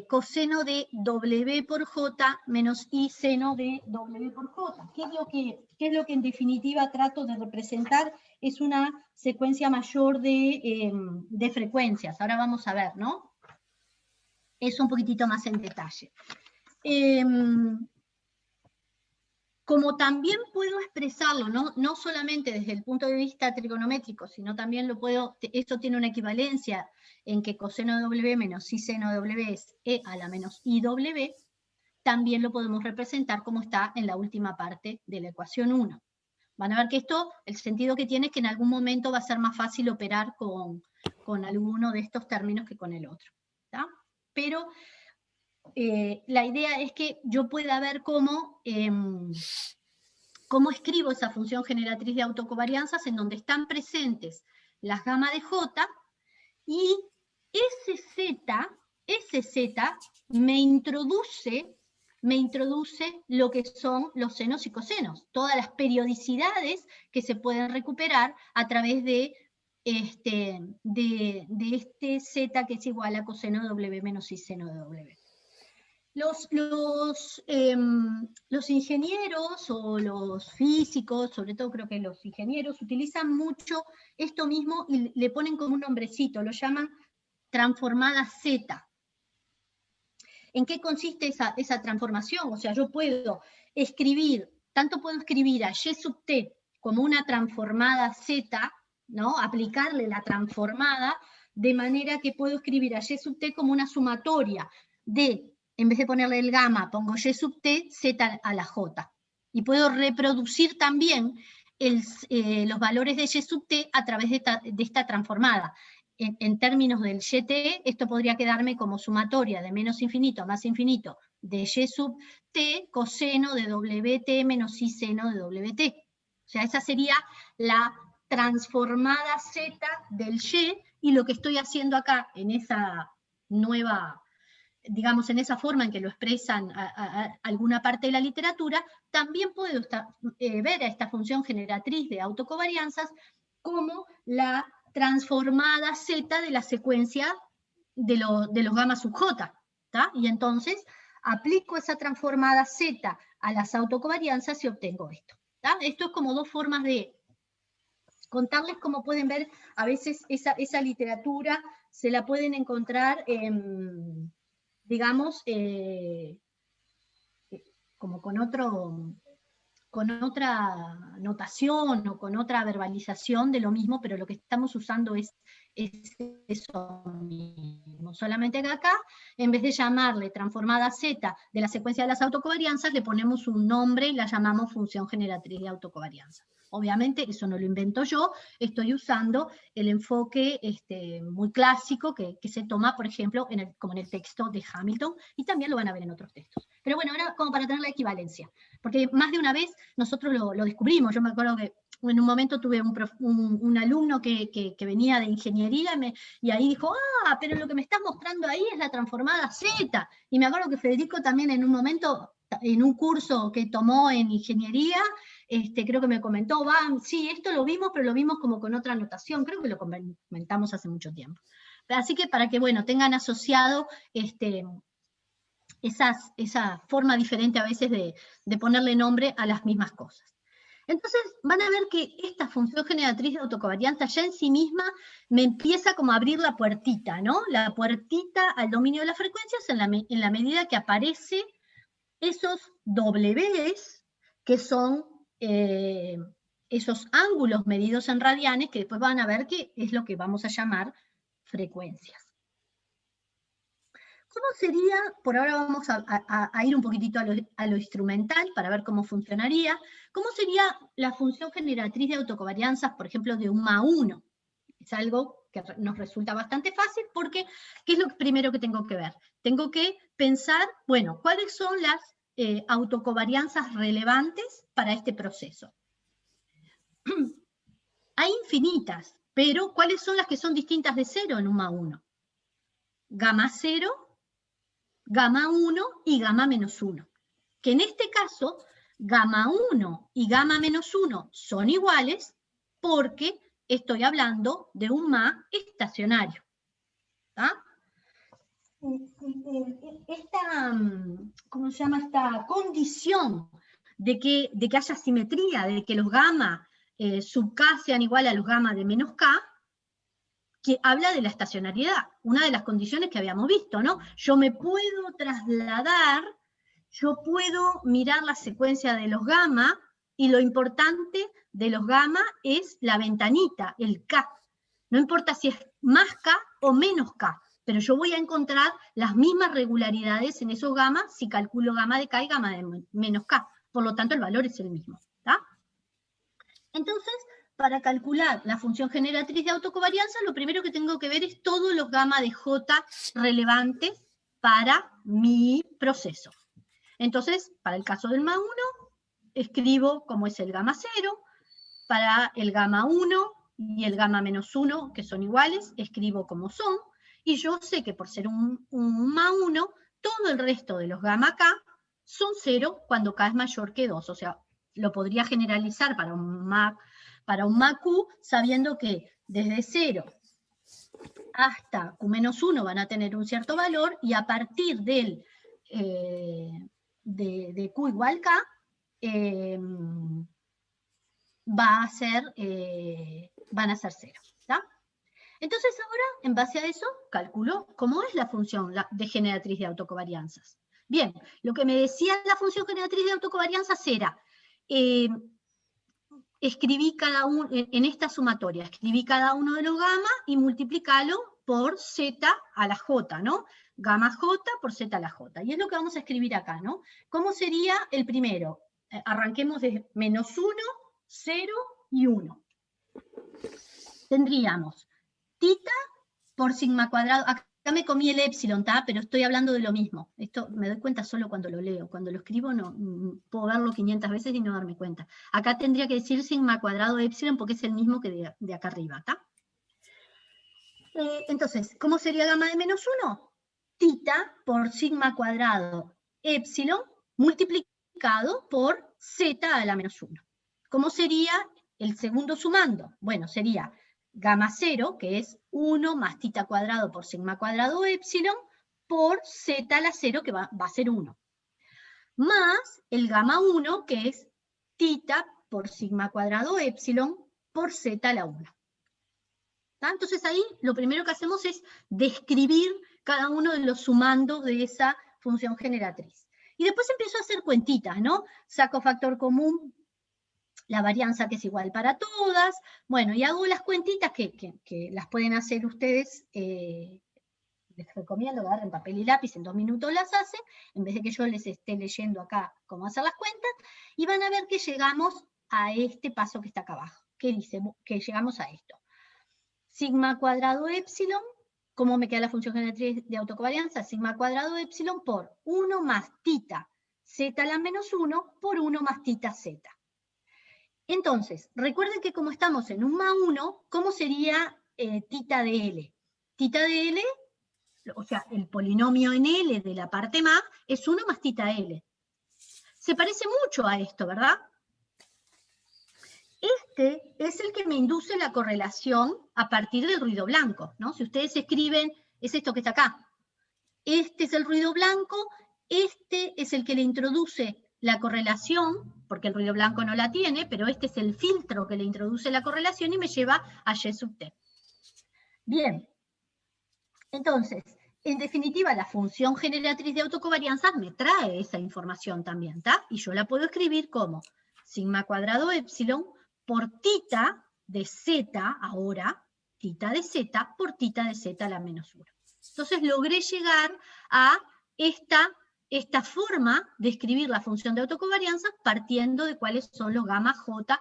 coseno de W por J menos I seno de W por J. ¿Qué es lo que en definitiva trato de representar? Es una secuencia mayor de frecuencias. Ahora vamos a ver, ¿no? Eso un poquitito más en detalle. Como también puedo expresarlo, no solamente desde el punto de vista trigonométrico, sino también lo puedo, esto tiene una equivalencia en que coseno de W menos I seno de W es E a la menos IW, también lo podemos representar como está en la última parte de la ecuación 1. Van a ver que esto, el sentido que tiene es que en algún momento va a ser más fácil operar con alguno de estos términos que con el otro. ¿Tá? Pero la idea es que yo pueda ver cómo escribo esa función generatriz de autocovarianzas en donde están presentes las gamma de J y ese Z me introduce lo que son los senos y cosenos, todas las periodicidades que se pueden recuperar a través de este Z que es igual a coseno de W menos I seno de W. Los ingenieros o los físicos, sobre todo creo que los ingenieros, utilizan mucho esto mismo y le ponen como un nombrecito, lo llaman transformada Z. ¿En qué consiste esa transformación? O sea, yo puedo escribir, tanto puedo escribir a Y sub t como una transformada Z, ¿no? Aplicarle la transformada, de manera que puedo escribir a Y sub t como una sumatoria de, en vez de ponerle el gamma, pongo Y sub t, Z a la J. Y puedo reproducir también los valores de Y sub t a través de esta transformada. En términos del YT, esto podría quedarme como sumatoria de menos infinito a más infinito de Y sub t coseno de WT menos I seno de WT. O sea, esa sería la transformada Z del Y lo que estoy haciendo acá en esa nueva, digamos, en esa forma en que lo expresan alguna parte de la literatura, también puedo ver a esta función generatriz de autocovarianzas como la transformada Z de la secuencia de los gamma sub J. ¿tá? Y entonces aplico esa transformada Z a las autocovarianzas y obtengo esto. ¿tá? Esto es como dos formas de contarles. Como pueden ver, a veces esa literatura se la pueden encontrar en, digamos, como con otra notación o con otra verbalización de lo mismo, pero lo que estamos usando es eso mismo. Solamente que acá, en vez de llamarle transformada Z de la secuencia de las autocovarianzas, le ponemos un nombre y la llamamos función generatriz de autocovarianza. Obviamente eso no lo invento yo, estoy usando el enfoque muy clásico que se toma, por ejemplo, como en el texto de Hamilton, y también lo van a ver en otros textos. Pero bueno, ahora como para tener la equivalencia, porque más de una vez nosotros lo descubrimos. Yo me acuerdo que en un momento tuve un alumno que venía de ingeniería y ahí dijo, pero lo que me estás mostrando ahí es la transformada Z. Y me acuerdo que Federico también en un momento, en un curso que tomó en ingeniería, creo que me comentó, sí, esto lo vimos, pero lo vimos como con otra notación, creo que lo comentamos hace mucho tiempo. Así que para que, bueno, tengan asociado esa forma diferente a veces de ponerle nombre a las mismas cosas. Entonces van a ver que esta función generatriz de autocovarianza ya en sí misma me empieza como a abrir la puertita, ¿no? La puertita al dominio de las frecuencias en la medida que aparece esos Ws, que son esos ángulos medidos en radianes, que después van a ver que es lo que vamos a llamar frecuencias. ¿Cómo sería? Por ahora vamos a ir un poquitito a lo instrumental para ver cómo funcionaría. ¿Cómo sería la función generatriz de autocovarianzas, por ejemplo, de un MA1? Es algo que nos resulta bastante fácil porque, ¿qué es lo primero que tengo que ver? Tengo que pensar, bueno, ¿cuáles son las autocovarianzas relevantes para este proceso? Hay infinitas, pero ¿cuáles son las que son distintas de 0 en un MA1? Gamma 0, gamma 1 y gamma menos 1. Que en este caso gamma 1 y gamma menos 1 son iguales porque estoy hablando de un MA estacionario. ¿Tá? ¿Cómo se llama? Esta condición de que haya simetría, de que los gamma sub K sean iguales a los gamma de menos K, que habla de la estacionariedad, una de las condiciones que habíamos visto, ¿no? Yo me puedo trasladar, yo puedo mirar la secuencia de los gamma, y lo importante de los gamma es la ventanita, el K. No importa si es más K o menos K, pero yo voy a encontrar las mismas regularidades en esos gamma si calculo gamma de K y gamma de menos K. Por lo tanto, el valor es el mismo. ¿Tá? Entonces, para calcular la función generatriz de autocovarianza, lo primero que tengo que ver es todos los gamma de J relevantes para mi proceso. Entonces, para el caso del MA1, escribo como es el gamma 0, para el gamma 1 y el gamma menos 1, que son iguales, escribo como son, y yo sé que por ser un MA1, todo el resto de los gamma K son 0 cuando K es mayor que 2, o sea, lo podría generalizar para un MAQ, sabiendo que desde 0 hasta Q menos 1 van a tener un cierto valor, y a partir de Q igual K, van a ser 0. ¿Tá? Entonces ahora, en base a eso, calculo cómo es la función de generatriz de autocovarianzas. Bien, lo que me decía la función generatriz de autocovarianzas era, escribí cada uno, en esta sumatoria, escribí cada uno de los gamma y multiplicalo por z a la j, ¿no? Gamma j por z a la j. Y es lo que vamos a escribir acá, ¿no? ¿Cómo sería el primero? Arranquemos de menos 1, 0 y 1. Tendríamos tita por sigma cuadrado. Acá me comí el epsilon, ¿tá? Pero estoy hablando de lo mismo. Esto me doy cuenta solo cuando lo leo. Cuando lo escribo no puedo verlo 500 veces y no darme cuenta. Acá tendría que decir sigma cuadrado epsilon porque es el mismo que de acá arriba, ¿tá? Entonces, ¿cómo sería gamma de menos 1? Tita por sigma cuadrado epsilon multiplicado por z a la menos 1. ¿Cómo sería el segundo sumando? Bueno, sería gamma 0, que es 1 más tita cuadrado por sigma cuadrado epsilon, por z a la 0, que va a ser 1. Más el gamma 1, que es tita por sigma cuadrado epsilon, por z a la 1. ¿Tá? Entonces ahí lo primero que hacemos es describir cada uno de los sumandos de esa función generatriz. Y después empiezo a hacer cuentitas, ¿no? Saco factor común, la varianza que es igual para todas, bueno, y hago las cuentitas que las pueden hacer ustedes, les recomiendo que agarren papel y lápiz, en 2 minutos las hacen, en vez de que yo les esté leyendo acá cómo hacer las cuentas, y van a ver que llegamos a este paso que está acá abajo, que dice que llegamos a esto. Sigma cuadrado epsilon, ¿cómo me queda la función generatriz de autocovarianza? Sigma cuadrado epsilon por 1 más tita z a la menos 1 por 1 más tita z. Entonces, recuerden que como estamos en un MA1, ¿cómo sería tita de L? Tita de L, o sea, el polinomio en L de la parte MA es 1 más tita L. Se parece mucho a esto, ¿verdad? Este es el que me induce la correlación a partir del ruido blanco, ¿no? Si ustedes escriben, es esto que está acá. Este es el ruido blanco, este es el que le introduce la correlación, porque el ruido blanco no la tiene, pero este es el filtro que le introduce la correlación y me lleva a Y sub t. Bien, entonces, en definitiva, la función generatriz de autocovarianzas me trae esa información también, ¿tá? Y yo la puedo escribir como sigma cuadrado epsilon por tita de z, ahora, tita de z por tita de z a la menos 1. Entonces logré llegar a esta forma de escribir la función de autocovarianza partiendo de cuáles son los gamma j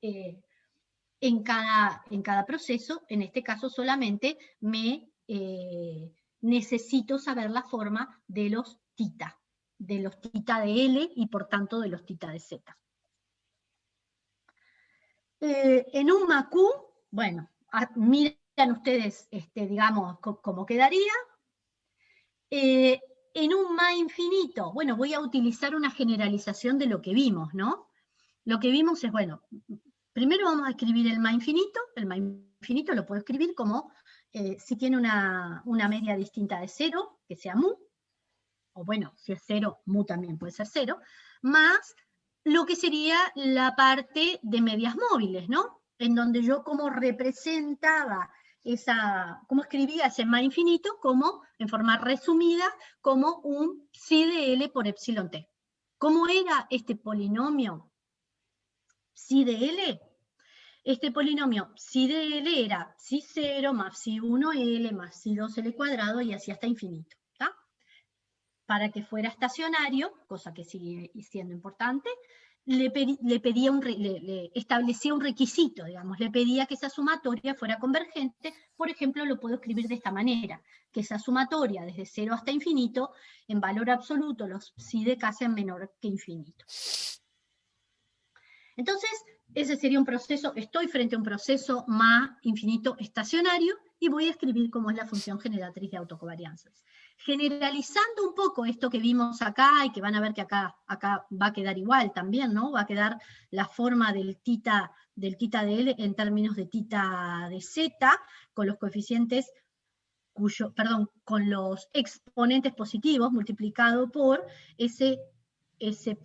en cada proceso. En este caso solamente necesito saber la forma de los tita de L y por tanto de los tita de Z. En un MAQ, bueno, miren ustedes, digamos, cómo quedaría. en un más infinito? Bueno, voy a utilizar una generalización de lo que vimos, ¿no? Lo que vimos es, bueno, primero vamos a escribir el más infinito lo puedo escribir como, si tiene una media distinta de 0, que sea mu, o bueno, si es 0, mu también puede ser 0, más lo que sería la parte de medias móviles, ¿no? En donde yo como representaba cómo escribía ese más infinito, como, en forma resumida, como un psi de L por epsilon t. ¿Cómo era este polinomio psi de L? Este polinomio psi de L era psi 0 más psi 1L más psi 2L cuadrado y así hasta infinito. ¿Tá? Para que fuera estacionario, cosa que sigue siendo importante, le establecía un requisito, digamos, le pedía que esa sumatoria fuera convergente. Por ejemplo, lo puedo escribir de esta manera, que esa sumatoria desde 0 hasta infinito, en valor absoluto los psi de k sean menor que infinito. Entonces, ese sería un proceso, estoy frente a un proceso más infinito estacionario y voy a escribir cómo es la función generatriz de autocovarianzas. Generalizando un poco esto que vimos acá, y que van a ver que acá va a quedar igual también, ¿no? Va a quedar la forma del tita de L en términos de tita de Z, con los coeficientes con los exponentes positivos multiplicado por ese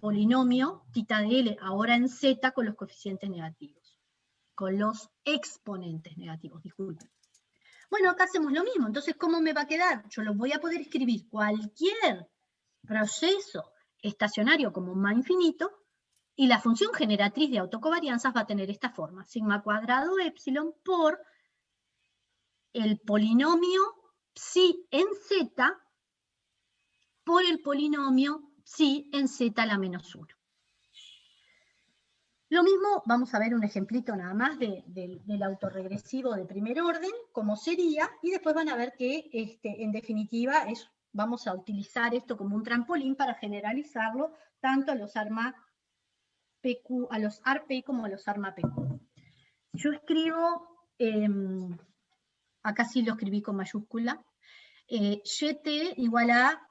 polinomio tita de L, ahora en Z con los coeficientes negativos, con los exponentes negativos, disculpen. Bueno, acá hacemos lo mismo, entonces ¿cómo me va a quedar? Yo lo voy a poder escribir cualquier proceso estacionario como un más infinito, y la función generatriz de autocovarianzas va a tener esta forma, sigma cuadrado epsilon por el polinomio psi en Z por el polinomio psi en Z a la menos 1. Lo mismo, vamos a ver un ejemplito nada más del autorregresivo de primer orden, cómo sería, y después van a ver que en definitiva vamos a utilizar esto como un trampolín para generalizarlo tanto a los ARMA PQ, a los ARPI como a los ARMA PQ. Yo escribo, acá sí lo escribí con mayúscula, YT igual a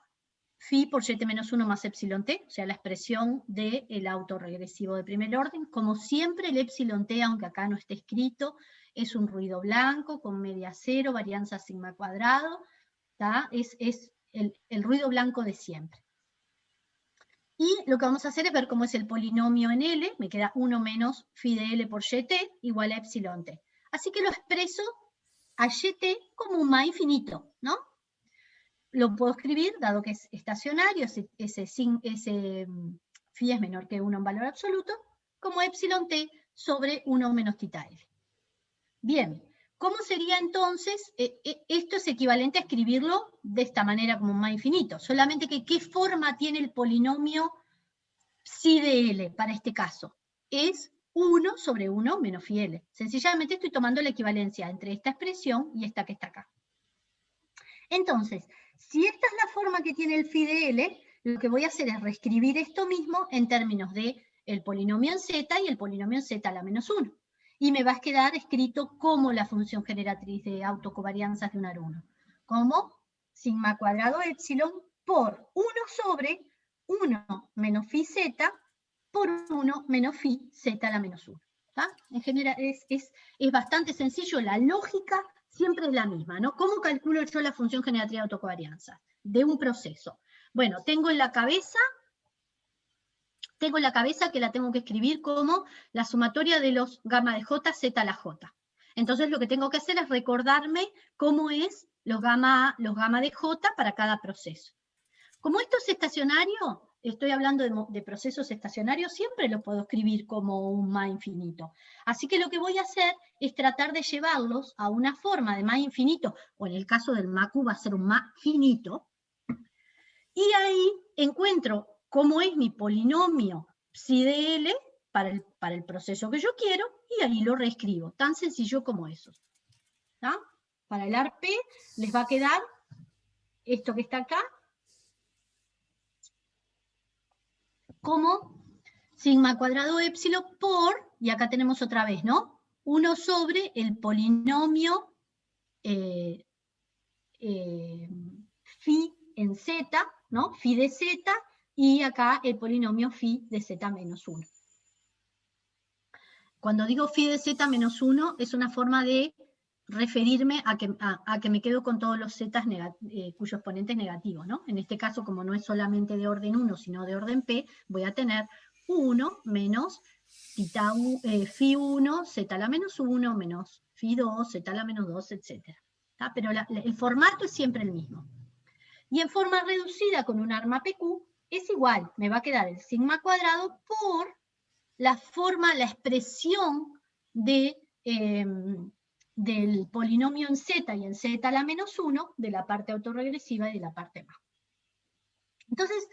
phi por YT menos 1 más epsilon t, o sea, la expresión del autorregresivo de primer orden. Como siempre, el epsilon t, aunque acá no esté escrito, es un ruido blanco con media cero, varianza sigma cuadrado, ¿tá? Es el ruido blanco de siempre. Y lo que vamos a hacer es ver cómo es el polinomio en L, me queda 1 menos phi de L por YT igual a epsilon t. Así que lo expreso a YT como un más infinito, ¿no? Lo puedo escribir, dado que es estacionario, ese phi es menor que 1 en valor absoluto, como epsilon t sobre 1 menos tita L. Bien, ¿cómo sería entonces? Esto es equivalente a escribirlo de esta manera como un más infinito, solamente que ¿qué forma tiene el polinomio psi de L para este caso? Es 1 sobre 1 menos phi L. Sencillamente estoy tomando la equivalencia entre esta expresión y esta que está acá. Entonces, si esta es la forma que tiene el phi de L, lo que voy a hacer es reescribir esto mismo en términos de el polinomio en Z y el polinomio en Z a la menos 1. Y me va a quedar escrito como la función generatriz de autocovarianzas de un AR1. Como sigma cuadrado epsilon por 1 sobre 1 menos phi Z por 1 menos phi Z a la menos 1. ¿Tá? En general es bastante sencillo, la lógica siempre es la misma, ¿no? ¿Cómo calculo yo la función generatriz de autocovarianza de un proceso? Bueno, tengo en la cabeza que la tengo que escribir como la sumatoria de los gamma de J, Z a la J. Entonces lo que tengo que hacer es recordarme cómo es los gamma de J para cada proceso. Como esto es estacionario, estoy hablando de procesos estacionarios, siempre lo puedo escribir como un más infinito. Así que lo que voy a hacer es tratar de llevarlos a una forma de más infinito, o en el caso del MACU va a ser un más finito, y ahí encuentro cómo es mi polinomio psi de L para el proceso que yo quiero, y ahí lo reescribo, tan sencillo como eso. ¿Tá? Para el ARP les va a quedar esto que está acá, como sigma cuadrado epsilon por, y acá tenemos otra vez, ¿no? 1 sobre el polinomio phi en Z, ¿no? Phi de z, y acá el polinomio phi de z menos 1. Cuando digo phi de z menos 1, es una forma de referirme a que me quedo con todos los z cuyo exponente es negativo, ¿no? En este caso, como no es solamente de orden 1, sino de orden p, voy a tener 1 menos phi 1, z a la menos 1, menos phi 2, z a la menos 2, etc. Pero el formato es siempre el mismo. Y en forma reducida con un arma PQ, es igual, me va a quedar el sigma cuadrado por la forma, la expresión del polinomio en z y en z a la menos 1, de la parte autorregresiva y de la parte más. Entonces,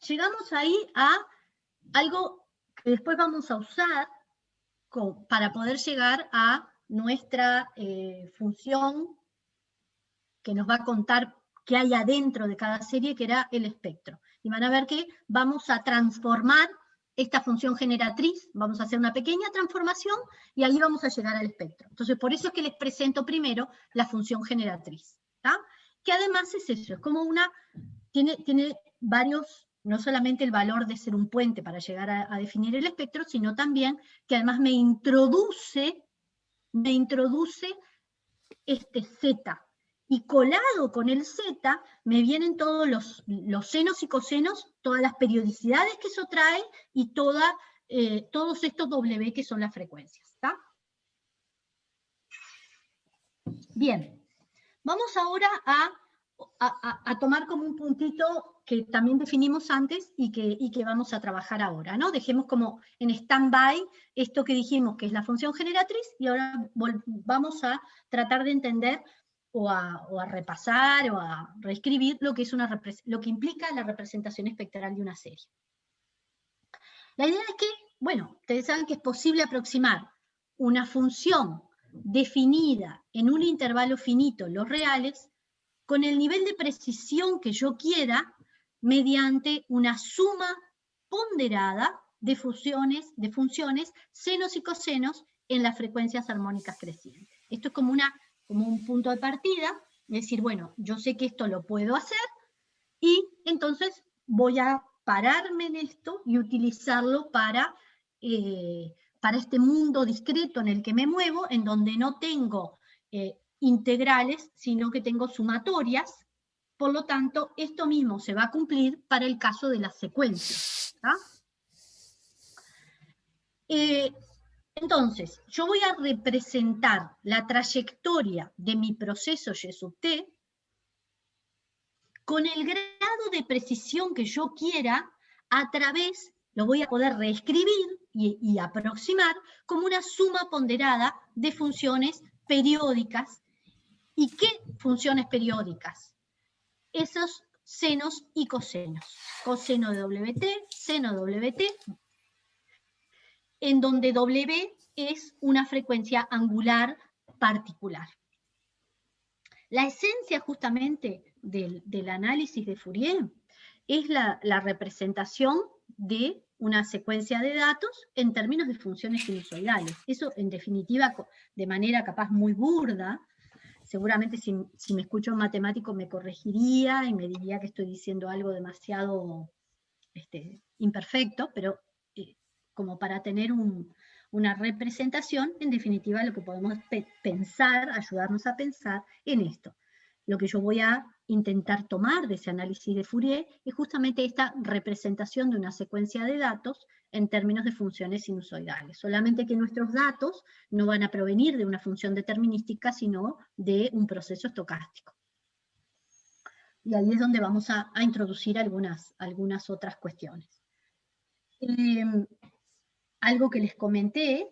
llegamos ahí a algo que después vamos a usar para poder llegar a nuestra función que nos va a contar qué hay adentro de cada serie, que era el espectro. Y van a ver que vamos a transformar esta función generatriz, vamos a hacer una pequeña transformación y ahí vamos a llegar al espectro. Entonces, por eso es que les presento primero la función generatriz, ¿tá? Que además es eso, es como tiene varios, no solamente el valor de ser un puente para llegar a definir el espectro, sino también que además me introduce este z, y colado con el z me vienen todos los senos y cosenos, todas las periodicidades que eso trae y todos estos W que son las frecuencias, ¿está? Bien, vamos ahora a tomar como un puntito que también definimos antes y que vamos a trabajar ahora, ¿no? Dejemos como en stand-by esto que dijimos que es la función generatriz y ahora vamos a tratar de entender o a repasar o a reescribir lo que implica la representación espectral de una serie. La idea es que, bueno, ustedes saben que es posible aproximar una función definida en un intervalo finito, los reales, con el nivel de precisión que yo quiera, mediante una suma ponderada de funciones senos y cosenos en las frecuencias armónicas crecientes. Esto es como un punto de partida, es decir, bueno, yo sé que esto lo puedo hacer, y entonces voy a pararme en esto y utilizarlo para este mundo discreto en el que me muevo, en donde no tengo integrales, sino que tengo sumatorias. Por lo tanto, esto mismo se va a cumplir para el caso de las secuencias, ¿tá? Entonces, yo voy a representar la trayectoria de mi proceso Y sub t con el grado de precisión que yo quiera, lo voy a poder reescribir y aproximar como una suma ponderada de funciones periódicas. ¿Y qué funciones periódicas? Esos senos y cosenos. Coseno de WT, seno de WT, en donde W es una frecuencia angular particular. La esencia justamente del análisis de Fourier es la representación de una secuencia de datos en términos de funciones sinusoidales. Eso, en definitiva, de manera capaz muy burda, seguramente si me escucho un matemático me corregiría y me diría que estoy diciendo algo demasiado imperfecto, pero como para tener una representación, en definitiva lo que podemos pensar, ayudarnos a pensar en esto. Lo que yo voy a intentar tomar de ese análisis de Fourier es justamente esta representación de una secuencia de datos en términos de funciones sinusoidales. Solamente que nuestros datos no van a provenir de una función determinística, sino de un proceso estocástico. Y ahí es donde vamos a introducir algunas otras cuestiones. Algo que les comenté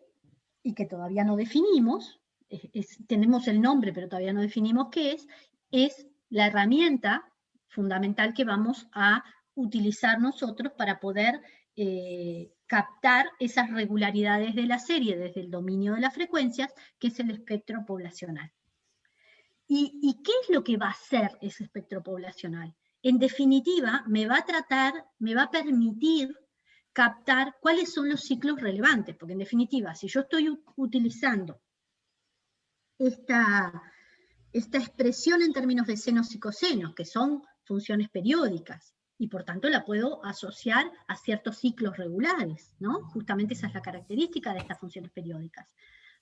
y que todavía no definimos, tenemos el nombre pero todavía no definimos qué es la herramienta fundamental que vamos a utilizar nosotros para poder captar esas regularidades de la serie desde el dominio de las frecuencias, que es el espectro poblacional. ¿Y qué es lo que va a hacer ese espectro poblacional? En definitiva, me va a permitir captar cuáles son los ciclos relevantes, porque en definitiva, si yo estoy utilizando esta expresión en términos de senos y cosenos, que son funciones periódicas, y por tanto la puedo asociar a ciertos ciclos regulares, ¿no? Justamente esa es la característica de estas funciones periódicas.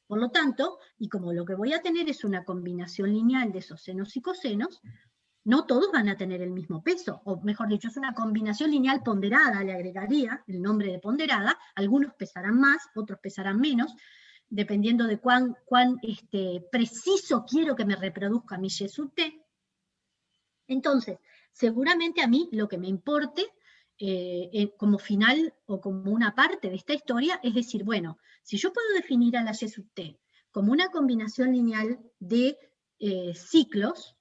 Por lo tanto, y como lo que voy a tener es una combinación lineal de esos senos y cosenos, no todos van a tener el mismo peso, o mejor dicho, es una combinación lineal ponderada, le agregaría el nombre de ponderada, algunos pesarán más, otros pesarán menos, dependiendo de cuán preciso quiero que me reproduzca mi Y sub t. Entonces, seguramente a mí lo que me importe como final o como una parte de esta historia es decir, bueno, si yo puedo definir a la Y sub t como una combinación lineal de ciclos,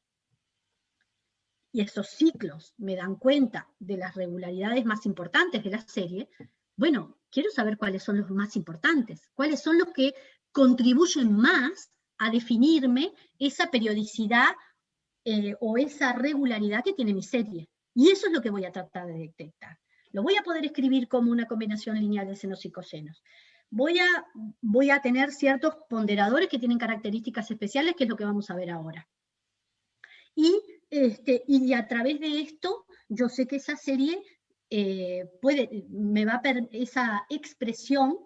y esos ciclos me dan cuenta de las regularidades más importantes de la serie, bueno, quiero saber cuáles son los más importantes, cuáles son los que contribuyen más a definirme esa periodicidad o esa regularidad que tiene mi serie. Y eso es lo que voy a tratar de detectar. Lo voy a poder escribir como una combinación lineal de senos y cosenos. Voy a tener ciertos ponderadores que tienen características especiales, que es lo que vamos a ver ahora. Y a través de esto, yo sé que esa serie me va a permitir esa expresión,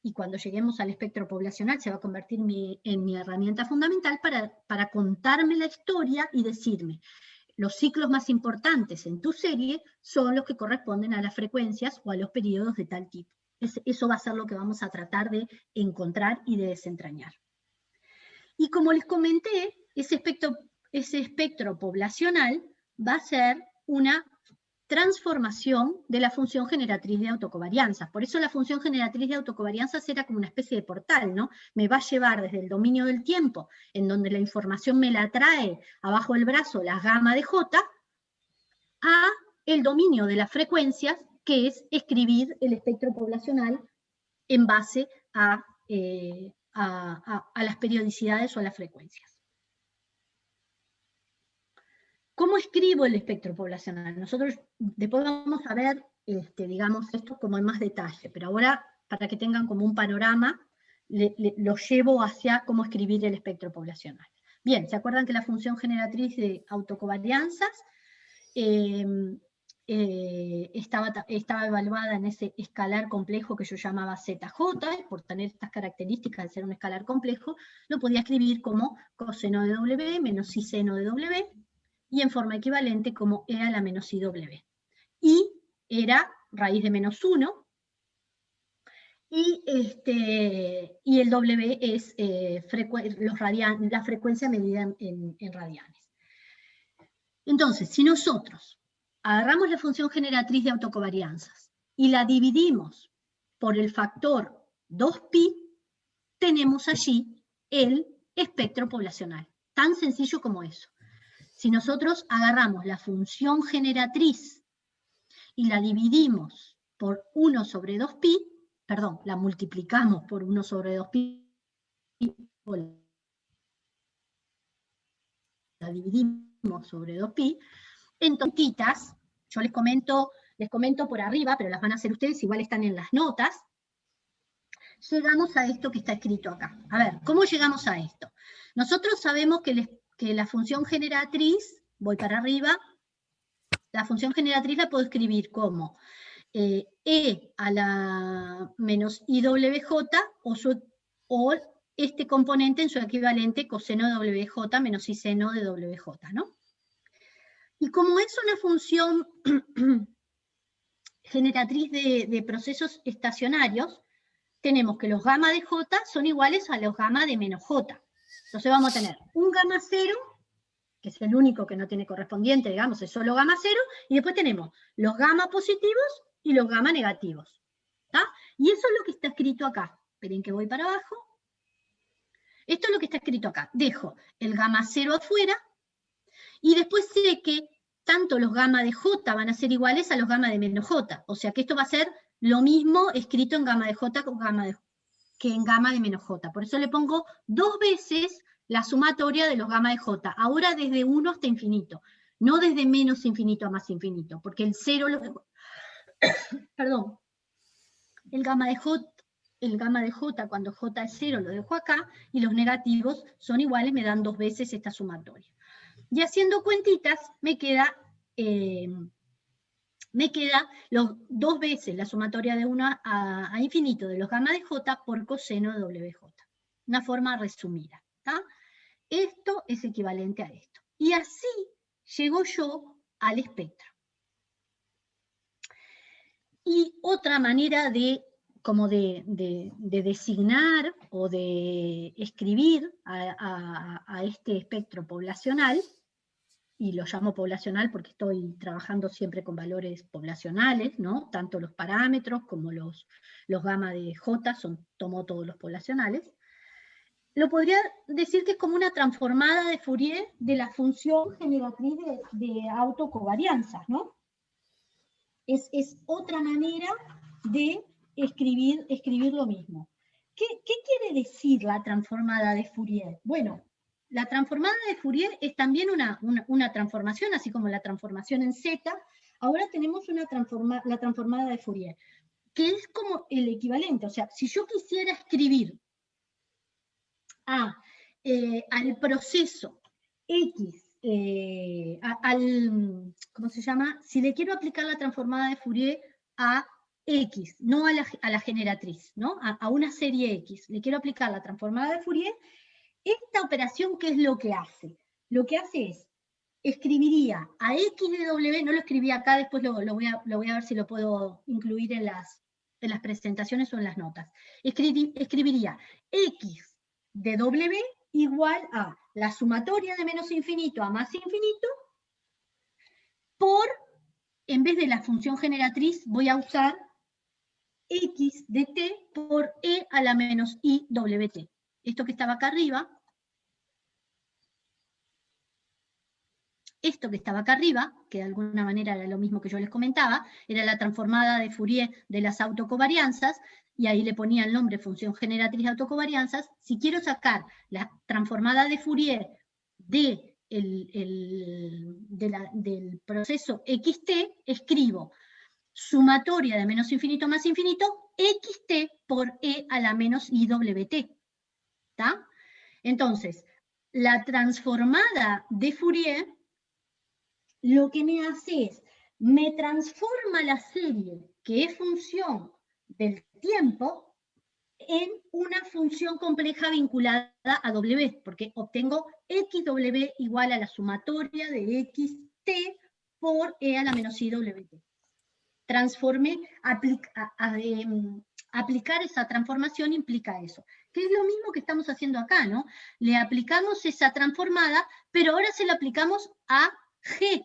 y cuando lleguemos al espectro poblacional se va a convertir en mi herramienta fundamental para contarme la historia y decirme, los ciclos más importantes en tu serie son los que corresponden a las frecuencias o a los periodos de tal tipo. Eso va a ser lo que vamos a tratar de encontrar y de desentrañar. Y como les comenté, ese espectro poblacional va a ser una transformación de la función generatriz de autocovarianzas. Por eso la función generatriz de autocovarianzas era como una especie de portal, ¿no? Me va a llevar desde el dominio del tiempo, en donde la información me la trae abajo del brazo la gamma de J, a el dominio de las frecuencias, que es escribir el espectro poblacional en base a las periodicidades o a las frecuencias. ¿Cómo escribo el espectro poblacional? Nosotros después vamos a ver, digamos, esto como en más detalle, pero ahora, para que tengan como un panorama, lo llevo hacia cómo escribir el espectro poblacional. Bien, ¿se acuerdan que la función generatriz de autocovarianzas estaba evaluada en ese escalar complejo que yo llamaba ZJ, por tener estas características de ser un escalar complejo, lo podía escribir como coseno de W menos I seno de W, y en forma equivalente como E a la menos IW. Y era raíz de menos 1, y el W es la frecuencia medida en radianes. Entonces, si nosotros agarramos la función generatriz de autocovarianzas y la dividimos por el factor 2pi, tenemos allí el espectro poblacional. Tan sencillo como eso. Si nosotros agarramos la función generatriz y la dividimos por 1 sobre 2pi, perdón, la multiplicamos por 1 sobre 2pi, o la dividimos sobre 2pi, en tontitas, yo les comento por arriba, pero las van a hacer ustedes, igual están en las notas, llegamos a esto que está escrito acá. A ver, ¿cómo llegamos a esto? Nosotros sabemos que la función generatriz, voy para arriba, la función generatriz la puedo escribir como E a la menos IWJ o este componente en su equivalente coseno de WJ menos I seno de WJ, ¿no? Y como es una función generatriz de procesos estacionarios, tenemos que los gamma de J son iguales a los gamma de menos J. Entonces vamos a tener un gamma 0, que es el único que no tiene correspondiente, digamos, es solo gamma 0, y después tenemos los gamma positivos y los gamma negativos. ¿Tá? Y eso es lo que está escrito acá. Esperen que voy para abajo. Esto es lo que está escrito acá. Dejo el gamma 0 afuera, y después sé que tanto los gamma de J van a ser iguales a los gamma de menos J. O sea que esto va a ser lo mismo escrito en gamma de J que en gamma de menos J. Por eso le pongo 2 veces la sumatoria de los gamma de J. Ahora desde 1 hasta infinito. No desde menos infinito a más infinito. Porque el 0... perdón. El gamma de J cuando J es 0 lo dejo acá. Y los negativos son iguales, me dan 2 veces esta sumatoria. Y haciendo cuentitas me queda me queda dos veces la sumatoria de 1 a infinito de los gamma de J por coseno de WJ. Una forma resumida. ¿Tá? Esto es equivalente a esto. Y así llego yo al espectro. Y otra manera de designar o de escribir a este espectro poblacional, y lo llamo poblacional porque estoy trabajando siempre con valores poblacionales, ¿no? Tanto los parámetros como los gamma de J, tomo todos los poblacionales. Lo podría decir que es como una transformada de Fourier de la función generatriz de autocovarianzas, ¿no? Es otra manera de escribir lo mismo. ¿Qué quiere decir la transformada de Fourier? Bueno, la transformada de Fourier es también una transformación, así como la transformación en Z. Ahora tenemos la transformada de Fourier, que es como el equivalente. O sea, si yo quisiera escribir al proceso X, ¿cómo se llama? Si le quiero aplicar la transformada de Fourier a X, no a la generatriz, ¿no? A una serie X, le quiero aplicar la transformada de Fourier, esta operación, ¿qué es lo que hace? Lo que hace es, escribiría a X de W, no lo escribí acá, después lo voy a ver si lo puedo incluir en las presentaciones o en las notas. Escribiría X de W igual a la sumatoria de menos infinito a más infinito por, en vez de la función generatriz, voy a usar X de T por E a la menos I WT. Esto que estaba acá arriba, que de alguna manera era lo mismo que yo les comentaba, era la transformada de Fourier de las autocovarianzas, y ahí le ponía el nombre función generatriz de autocovarianzas. Si quiero sacar la transformada de Fourier del proceso XT, escribo sumatoria de menos infinito más infinito, XT por E a la menos IWT. ¿Está? Entonces, la transformada de Fourier lo que me hace es, me transforma la serie, que es función del tiempo, en una función compleja vinculada a W, porque obtengo XW igual a la sumatoria de XT por E a la menos IWT. Aplicar esa transformación implica eso, que es lo mismo que estamos haciendo acá, ¿no? Le aplicamos esa transformada, pero ahora se la aplicamos a G,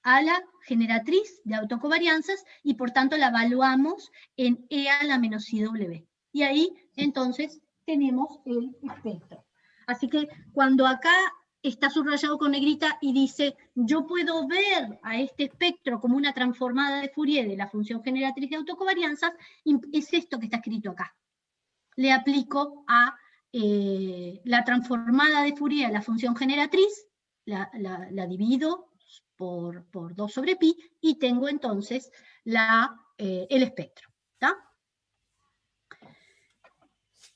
a la generatriz de autocovarianzas, y por tanto la evaluamos en E a la menos IW. Y ahí, entonces, tenemos el espectro. Así que cuando acá está subrayado con negrita y dice, yo puedo ver a este espectro como una transformada de Fourier de la función generatriz de autocovarianzas, es esto que está escrito acá. Le aplico a la transformada de Fourier a la función generatriz, la divido por 2 sobre pi, y tengo entonces el espectro. ¿Tá?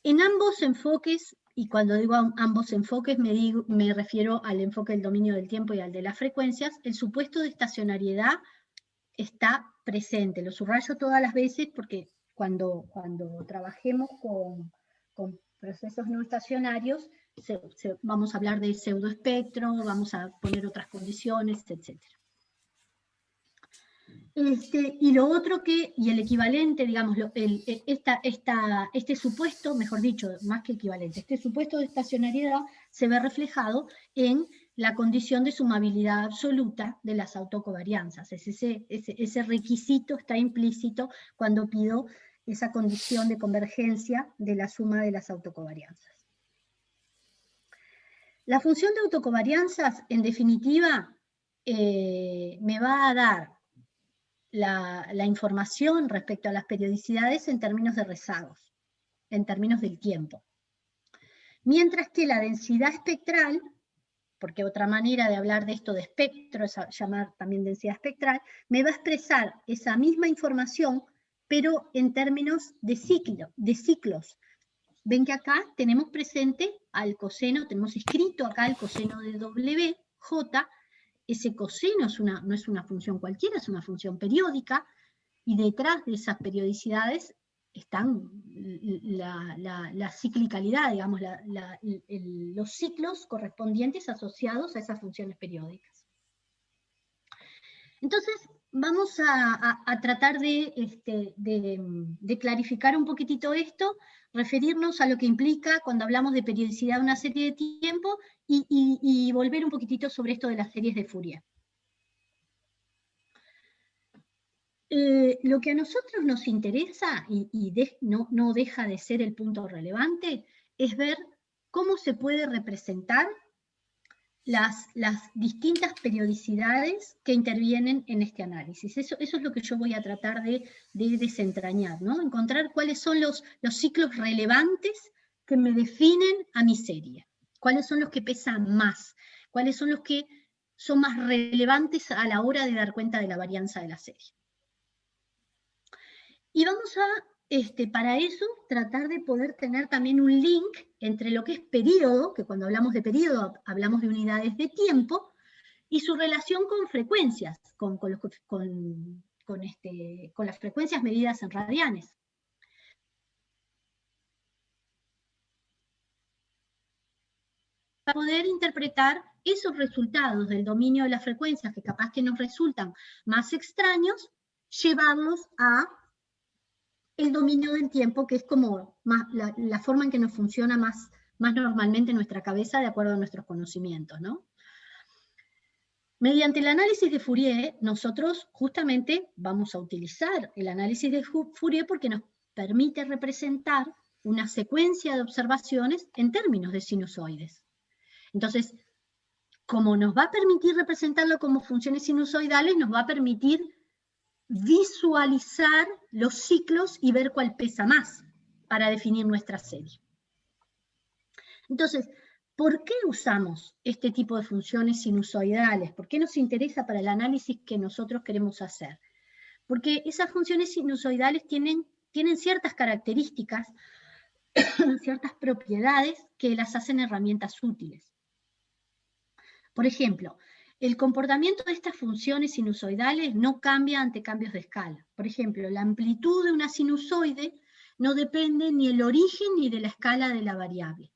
En ambos enfoques, y cuando digo ambos enfoques me refiero al enfoque del dominio del tiempo y al de las frecuencias, el supuesto de estacionariedad está presente. Lo subrayo todas las veces porque cuando trabajemos con procesos no estacionarios, vamos a hablar de pseudoespectro, vamos a poner otras condiciones, etc. Y lo otro y el equivalente, digamos, este supuesto, mejor dicho, más que equivalente, este supuesto de estacionariedad se ve reflejado en la condición de sumabilidad absoluta de las autocovarianzas. Ese requisito está implícito cuando pido esa condición de convergencia de la suma de las autocovarianzas. La función de autocovarianzas, en definitiva, me va a dar la información respecto a las periodicidades en términos de rezagos, en términos del tiempo. Mientras que la densidad espectral, porque otra manera de hablar de esto de espectro es llamar también densidad espectral, me va a expresar esa misma información, pero en términos de ciclos. Ven que acá tenemos presente al coseno, tenemos escrito acá el coseno de WJ, ese coseno no es una función cualquiera, es una función periódica, y detrás de esas periodicidades están la ciclicalidad, digamos, los ciclos correspondientes asociados a esas funciones periódicas. Entonces, vamos a tratar de clarificar un poquitito esto, referirnos a lo que implica cuando hablamos de periodicidad de una serie de tiempo y volver un poquitito sobre esto de las series de Fourier. Lo que a nosotros nos interesa, no deja de ser el punto relevante, es ver cómo se puede representar las distintas periodicidades que intervienen en este análisis. Eso es lo que yo voy a tratar de desentrañar, ¿no? Encontrar cuáles son los ciclos relevantes que me definen a mi serie, cuáles son los que pesan más, cuáles son los que son más relevantes a la hora de dar cuenta de la varianza de la serie. Y vamos a, para eso, tratar de poder tener también un link entre lo que es período, que cuando hablamos de período hablamos de unidades de tiempo, y su relación con frecuencias, con las frecuencias medidas en radianes. Para poder interpretar esos resultados del dominio de las frecuencias que capaz que nos resultan más extraños, llevarlos a el dominio del tiempo, que es como la forma en que nos funciona más normalmente nuestra cabeza de acuerdo a nuestros conocimientos, ¿no? Mediante el análisis de Fourier, nosotros justamente vamos a utilizar el análisis de Fourier porque nos permite representar una secuencia de observaciones en términos de sinusoides. Entonces, como nos va a permitir representarlo como funciones sinusoidales, nos va a permitir visualizar los ciclos y ver cuál pesa más para definir nuestra serie. Entonces, ¿por qué usamos este tipo de funciones sinusoidales? ¿Por qué nos interesa para el análisis que nosotros queremos hacer? Porque esas funciones sinusoidales tienen ciertas características, ciertas propiedades que las hacen herramientas útiles. Por ejemplo, el comportamiento de estas funciones sinusoidales no cambia ante cambios de escala. Por ejemplo, la amplitud de una sinusoide no depende ni del origen ni de la escala de la variable.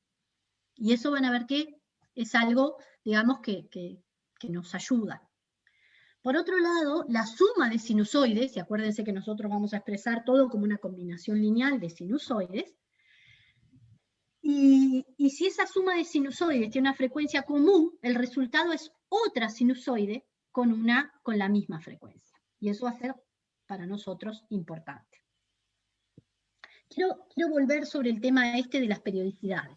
Y eso van a ver que es algo, digamos, que nos ayuda. Por otro lado, la suma de sinusoides, y acuérdense que nosotros vamos a expresar todo como una combinación lineal de sinusoides, y si esa suma de sinusoides tiene una frecuencia común, el resultado es otra sinusoide con la misma frecuencia. Y eso va a ser para nosotros importante. Quiero volver sobre el tema de las periodicidades.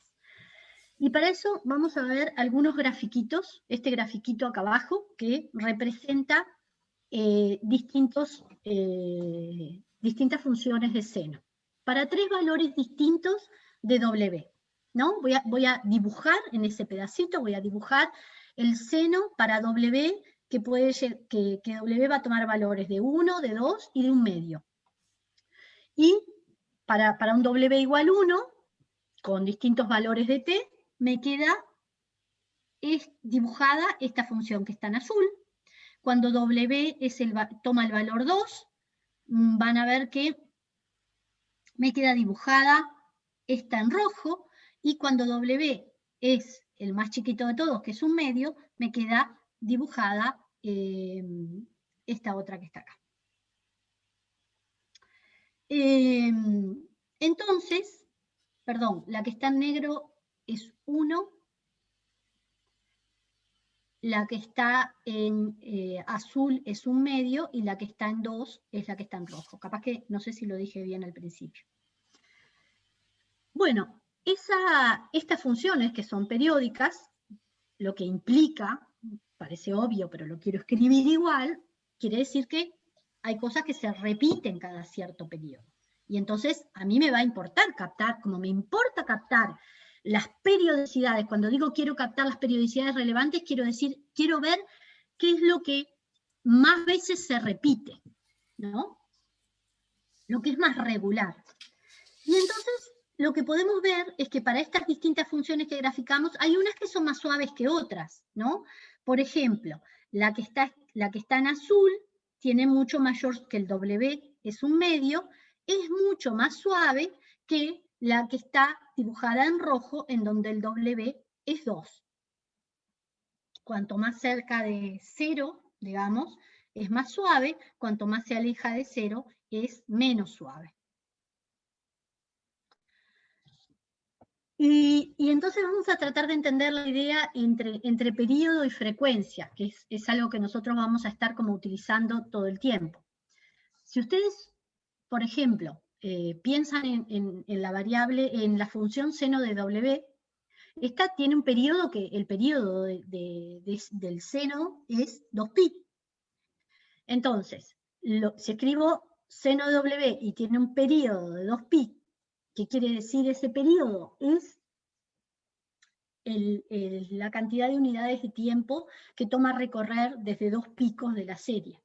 Y para eso vamos a ver algunos grafiquitos, este grafiquito acá abajo, que representa distintas funciones de seno. Para 3 valores distintos de W. ¿No? Voy a dibujar en ese pedacito, voy a dibujar el seno para W, que W va a tomar valores de 1, de 2 y de 1 medio. Y para un W igual 1, con distintos valores de T, me queda dibujada esta función que está en azul. Cuando W toma el valor 2, van a ver que me queda dibujada esta en rojo, y cuando W es el más chiquito de todos, que es 1 medio, me queda dibujada esta otra que está acá. Entonces, perdón, la que está en negro es 1, la que está en azul es 1 medio, y la que está en 2 es la que está en rojo. Capaz que no sé si lo dije bien al principio. Bueno, estas funciones que son periódicas, lo que implica, parece obvio, pero lo quiero escribir igual, quiere decir que hay cosas que se repiten cada cierto periodo. Y entonces a mí me va a importar captar, como me importa captar las periodicidades, cuando digo quiero captar las periodicidades relevantes, quiero decir, quiero ver qué es lo que más veces se repite, ¿no? Lo que es más regular. Y entonces lo que podemos ver es que para estas distintas funciones que graficamos, hay unas que son más suaves que otras, ¿no? Por ejemplo, la que está en azul tiene mucho mayor que el W, es un medio, es mucho más suave que la que está dibujada en rojo, en donde el W es 2. Cuanto más cerca de 0, digamos, es más suave, cuanto más se aleja de 0, es menos suave. Y entonces vamos a tratar de entender la idea entre periodo y frecuencia, que es algo que nosotros vamos a estar como utilizando todo el tiempo. Si ustedes, por ejemplo, piensan en la variable, en la función seno de W, esta tiene un periodo que el periodo del seno es 2pi. Entonces, si escribo seno de W y tiene un periodo de 2pi, ¿qué quiere decir ese periodo? Es la cantidad de unidades de tiempo que toma recorrer desde 2 picos de la serie.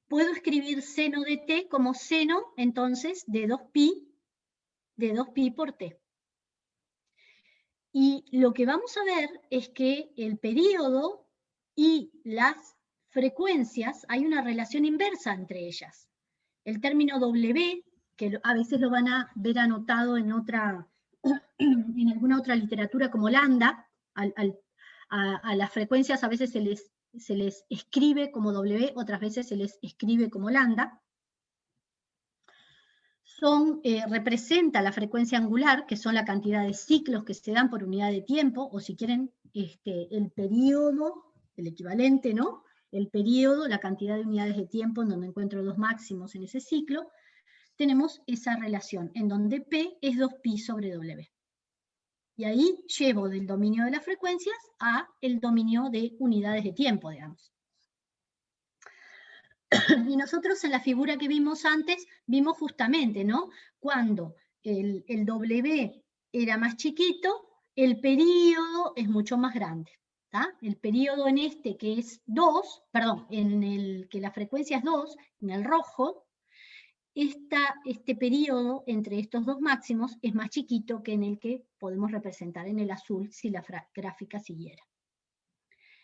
Puedo escribir seno de t como seno, entonces, de 2pi por t. Y lo que vamos a ver es que el periodo y las frecuencias, hay una relación inversa entre ellas. El término W, que a veces lo van a ver anotado en alguna otra literatura como lambda, a las frecuencias a veces se les escribe como W, otras veces se les escribe como lambda. Representa la frecuencia angular, que son la cantidad de ciclos que se dan por unidad de tiempo, o si quieren, el periodo, el equivalente, ¿no? El periodo, la cantidad de unidades de tiempo en donde encuentro los máximos en ese ciclo, tenemos esa relación, en donde P es 2pi sobre W. Y ahí llevo del dominio de las frecuencias a el dominio de unidades de tiempo, digamos. Y nosotros en la figura que vimos antes, vimos justamente, ¿no? Cuando el W era más chiquito, el periodo es mucho más grande. ¿Tá? El periodo en este que es 2, perdón, en el que la frecuencia es 2, en el rojo, este periodo entre estos dos máximos es más chiquito que en el que podemos representar en el azul si la gráfica siguiera.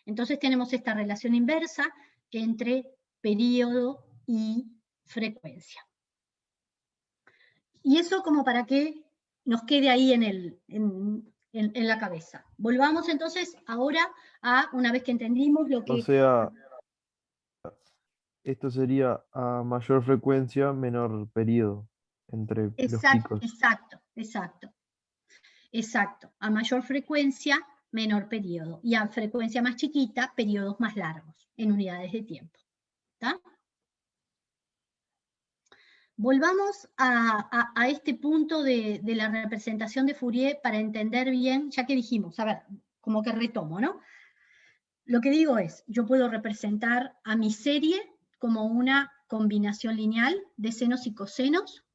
Entonces tenemos esta relación inversa entre periodo y frecuencia. Y eso como para que nos quede ahí en la cabeza. Volvamos entonces ahora a, una vez que entendimos lo que... O sea, esto sería a mayor frecuencia, menor periodo entre los picos. Exacto. A mayor frecuencia, menor periodo. Y a frecuencia más chiquita, periodos más largos, en unidades de tiempo. ¿Tá? Volvamos a este punto de la representación de Fourier para entender bien, ya que dijimos, a ver, como que retomo, ¿no? Lo que digo es, yo puedo representar a mi serie como una combinación lineal de senos y cosenos,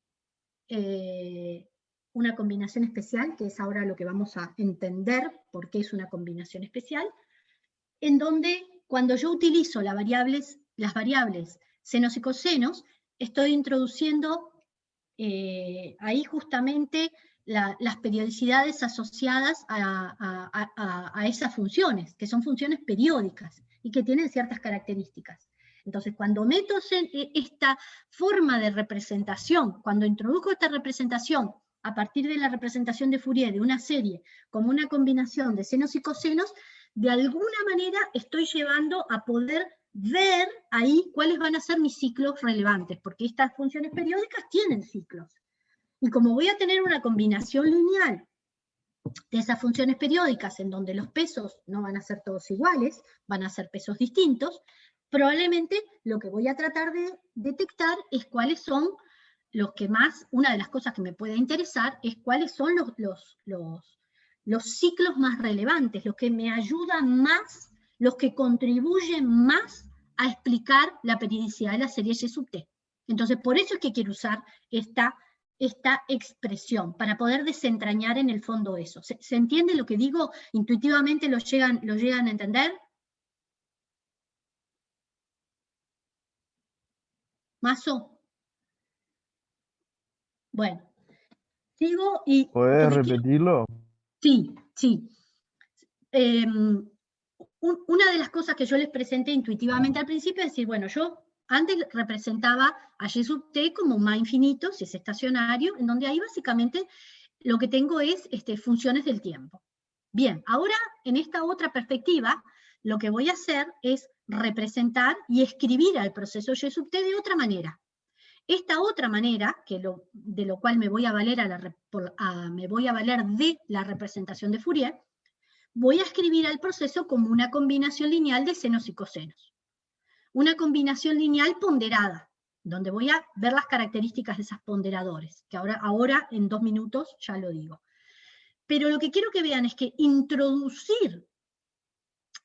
una combinación especial, que es ahora lo que vamos a entender por qué es una combinación especial, en donde cuando yo utilizo las variables senos y cosenos, estoy introduciendo ahí justamente las periodicidades asociadas a esas funciones, que son funciones periódicas y que tienen ciertas características. Entonces, cuando meto esta forma de representación, cuando introduzco esta representación a partir de la representación de Fourier de una serie como una combinación de senos y cosenos, de alguna manera estoy llevando a poder ver ahí cuáles van a ser mis ciclos relevantes, porque estas funciones periódicas tienen ciclos. Y como voy a tener una combinación lineal de esas funciones periódicas en donde los pesos no van a ser todos iguales, van a ser pesos distintos, probablemente lo que voy a tratar de detectar es cuáles son los que más, una de las cosas que me puede interesar es cuáles son los ciclos más relevantes, los que me ayudan más, los que contribuyen más a explicar la periodicidad de la serie Y sub t. Entonces, por eso es que quiero usar esta expresión, para poder desentrañar en el fondo eso. ¿Se entiende lo que digo? ¿Intuitivamente lo llegan a entender? Mazo. Bueno, sigo y... ¿Puedes porque quiero- repetirlo? Sí, sí. Una de las cosas que yo les presenté intuitivamente al principio es decir, bueno, yo antes representaba a Y sub t como un más infinito, si es estacionario, en donde ahí básicamente lo que tengo es funciones del tiempo. Bien, ahora en esta otra perspectiva, lo que voy a hacer es representar y escribir al proceso Y sub t de otra manera. Esta otra manera, de lo cual me voy a valer, me voy a valer de la representación de Fourier, voy a escribir al proceso como una combinación lineal de senos y cosenos. Una combinación lineal ponderada, donde voy a ver las características de esas ponderadores, que ahora en 2 minutos ya lo digo. Pero lo que quiero que vean es que introducir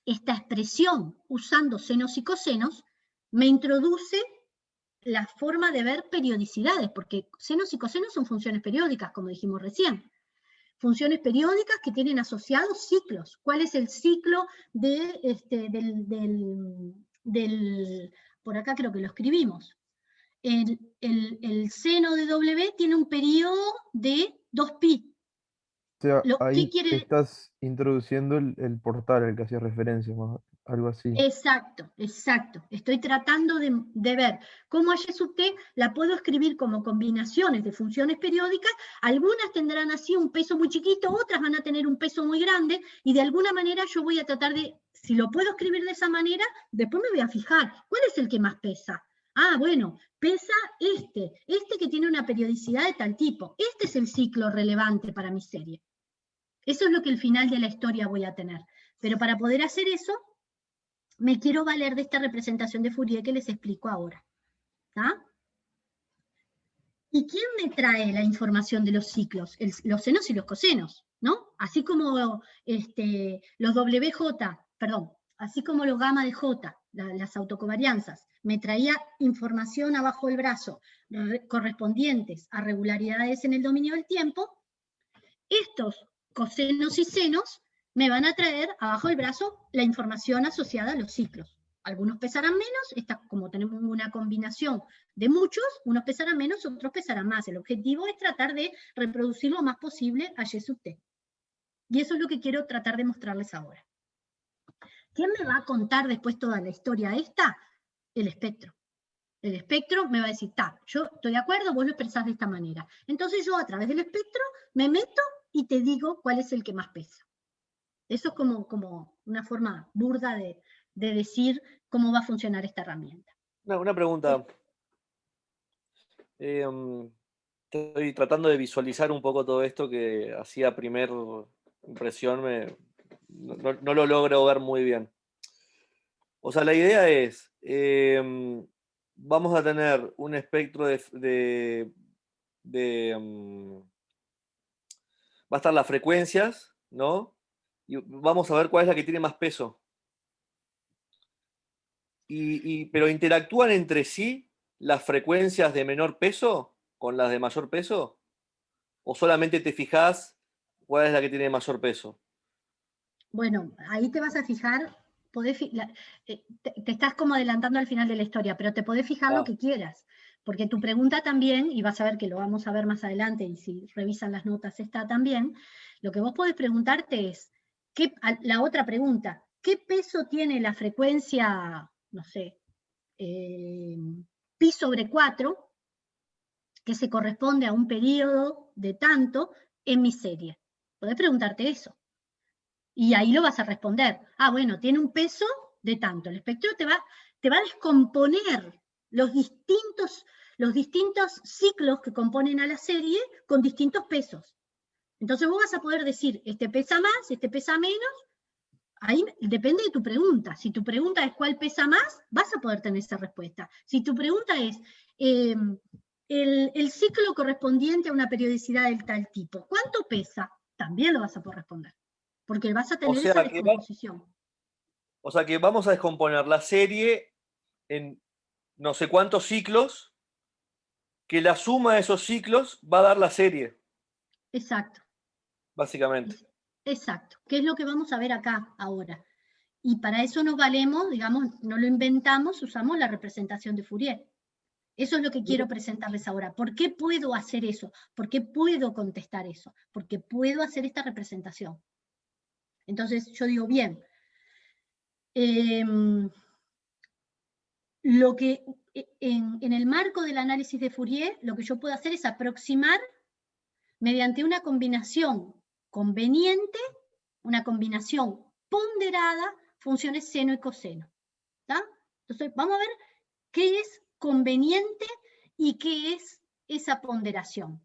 esta expresión usando senos y cosenos me introduce la forma de ver periodicidades, porque senos y cosenos son funciones periódicas, como dijimos recién. Funciones periódicas que tienen asociados ciclos. ¿Cuál es el ciclo por acá creo que lo escribimos? El seno de W tiene un periodo de 2π. O sea, ¿Qué ahí quiere? estás introduciendo el portal al que hacías referencia, algo así. Exacto, exacto. Estoy tratando de ver cómo a Y sub t la puedo escribir como combinaciones de funciones periódicas. Algunas tendrán así un peso muy chiquito, otras van a tener un peso muy grande, y de alguna manera yo voy a tratar de, si lo puedo escribir de esa manera, después me voy a fijar, ¿cuál es el que más pesa? Ah, bueno, pesa este que tiene una periodicidad de tal tipo. Este es el ciclo relevante para mi serie. Eso es lo que al final de la historia voy a tener. Pero para poder hacer eso, me quiero valer de esta representación de Fourier que les explico ahora. ¿Tá? ¿Y quién me trae la información de los ciclos? Los senos y los cosenos, ¿no? Así como los WJ, perdón, así como los gamma de J, las autocovarianzas, me traía información abajo del brazo correspondientes a regularidades en el dominio del tiempo. Estos cosenos y senos me van a traer abajo del brazo la información asociada a los ciclos. Algunos pesarán menos, como tenemos una combinación de muchos, unos pesarán menos, otros pesarán más. El objetivo es tratar de reproducir lo más posible a Y sub t. Y eso es lo que quiero tratar de mostrarles ahora. ¿Quién me va a contar después toda la historia esta? El espectro. El espectro me va a decir, yo estoy de acuerdo, vos lo expresás de esta manera. Entonces yo a través del espectro me meto y te digo cuál es el que más pesa. Eso es como una forma burda de decir cómo va a funcionar esta herramienta. Una pregunta. Estoy tratando de visualizar un poco todo esto que hacía primer impresión, no lo logro ver muy bien. O sea, la idea es, vamos a tener un espectro va a estar las frecuencias, ¿no? Y vamos a ver cuál es la que tiene más peso. Pero interactúan entre sí las frecuencias de menor peso con las de mayor peso, o solamente te fijas cuál es la que tiene mayor peso. Bueno, ahí te vas a fijar, te estás como adelantando al final de la historia, pero te podés fijar lo que quieras, porque tu pregunta también, y vas a ver que lo vamos a ver más adelante, y si revisan las notas está también, lo que vos podés preguntarte es, la otra pregunta, ¿qué peso tiene la frecuencia, no sé, pi sobre 4, que se corresponde a un periodo de tanto en mi serie? Podés preguntarte eso. Y ahí lo vas a responder. Ah, bueno, tiene un peso de tanto. El espectro te va a descomponer los distintos ciclos que componen a la serie con distintos pesos. Entonces vos vas a poder decir, este pesa más, este pesa menos. Ahí depende de tu pregunta. Si tu pregunta es cuál pesa más, vas a poder tener esa respuesta. Si tu pregunta es el ciclo correspondiente a una periodicidad del tal tipo, ¿cuánto pesa? También lo vas a poder responder. Porque vas a tener esa descomposición. O sea que vamos a descomponer la serie en no sé cuántos ciclos, que la suma de esos ciclos va a dar la serie. Exacto. Básicamente. Exacto. ¿Qué es lo que vamos a ver acá ahora? Y para eso nos valemos, digamos, no lo inventamos, usamos la representación de Fourier. Eso es lo que quiero presentarles ahora. ¿Por qué puedo hacer eso? ¿Por qué puedo contestar eso? Porque puedo hacer esta representación. Entonces yo digo, bien, lo que en el marco del análisis de Fourier, lo que yo puedo hacer es aproximar mediante una combinación conveniente, una combinación ponderada, funciones seno y coseno. ¿Tá? Entonces vamos a ver qué es conveniente y qué es esa ponderación.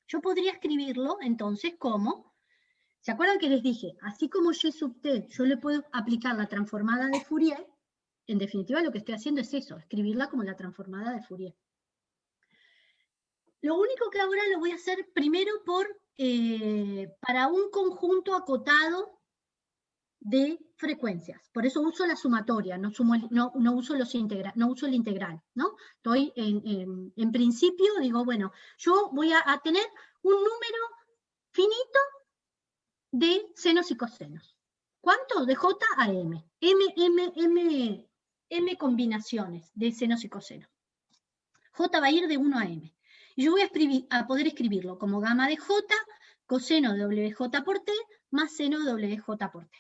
Yo podría escribirlo entonces como, ¿se acuerdan que les dije? Así como Y sub t, yo le puedo aplicar la transformada de Fourier. En definitiva, lo que estoy haciendo es eso, escribirla como la transformada de Fourier. Lo único que ahora lo voy a hacer primero para un conjunto acotado de frecuencias. Por eso uso la sumatoria, no uso el integral, ¿no? Estoy en principio, digo, bueno, yo voy a tener un número finito de senos y cosenos. ¿Cuánto? De J a M. M combinaciones de senos y cosenos. J va a ir de 1 a M. Y yo voy a poder escribirlo como gamma de J, coseno de WJ por T, más seno de WJ por T.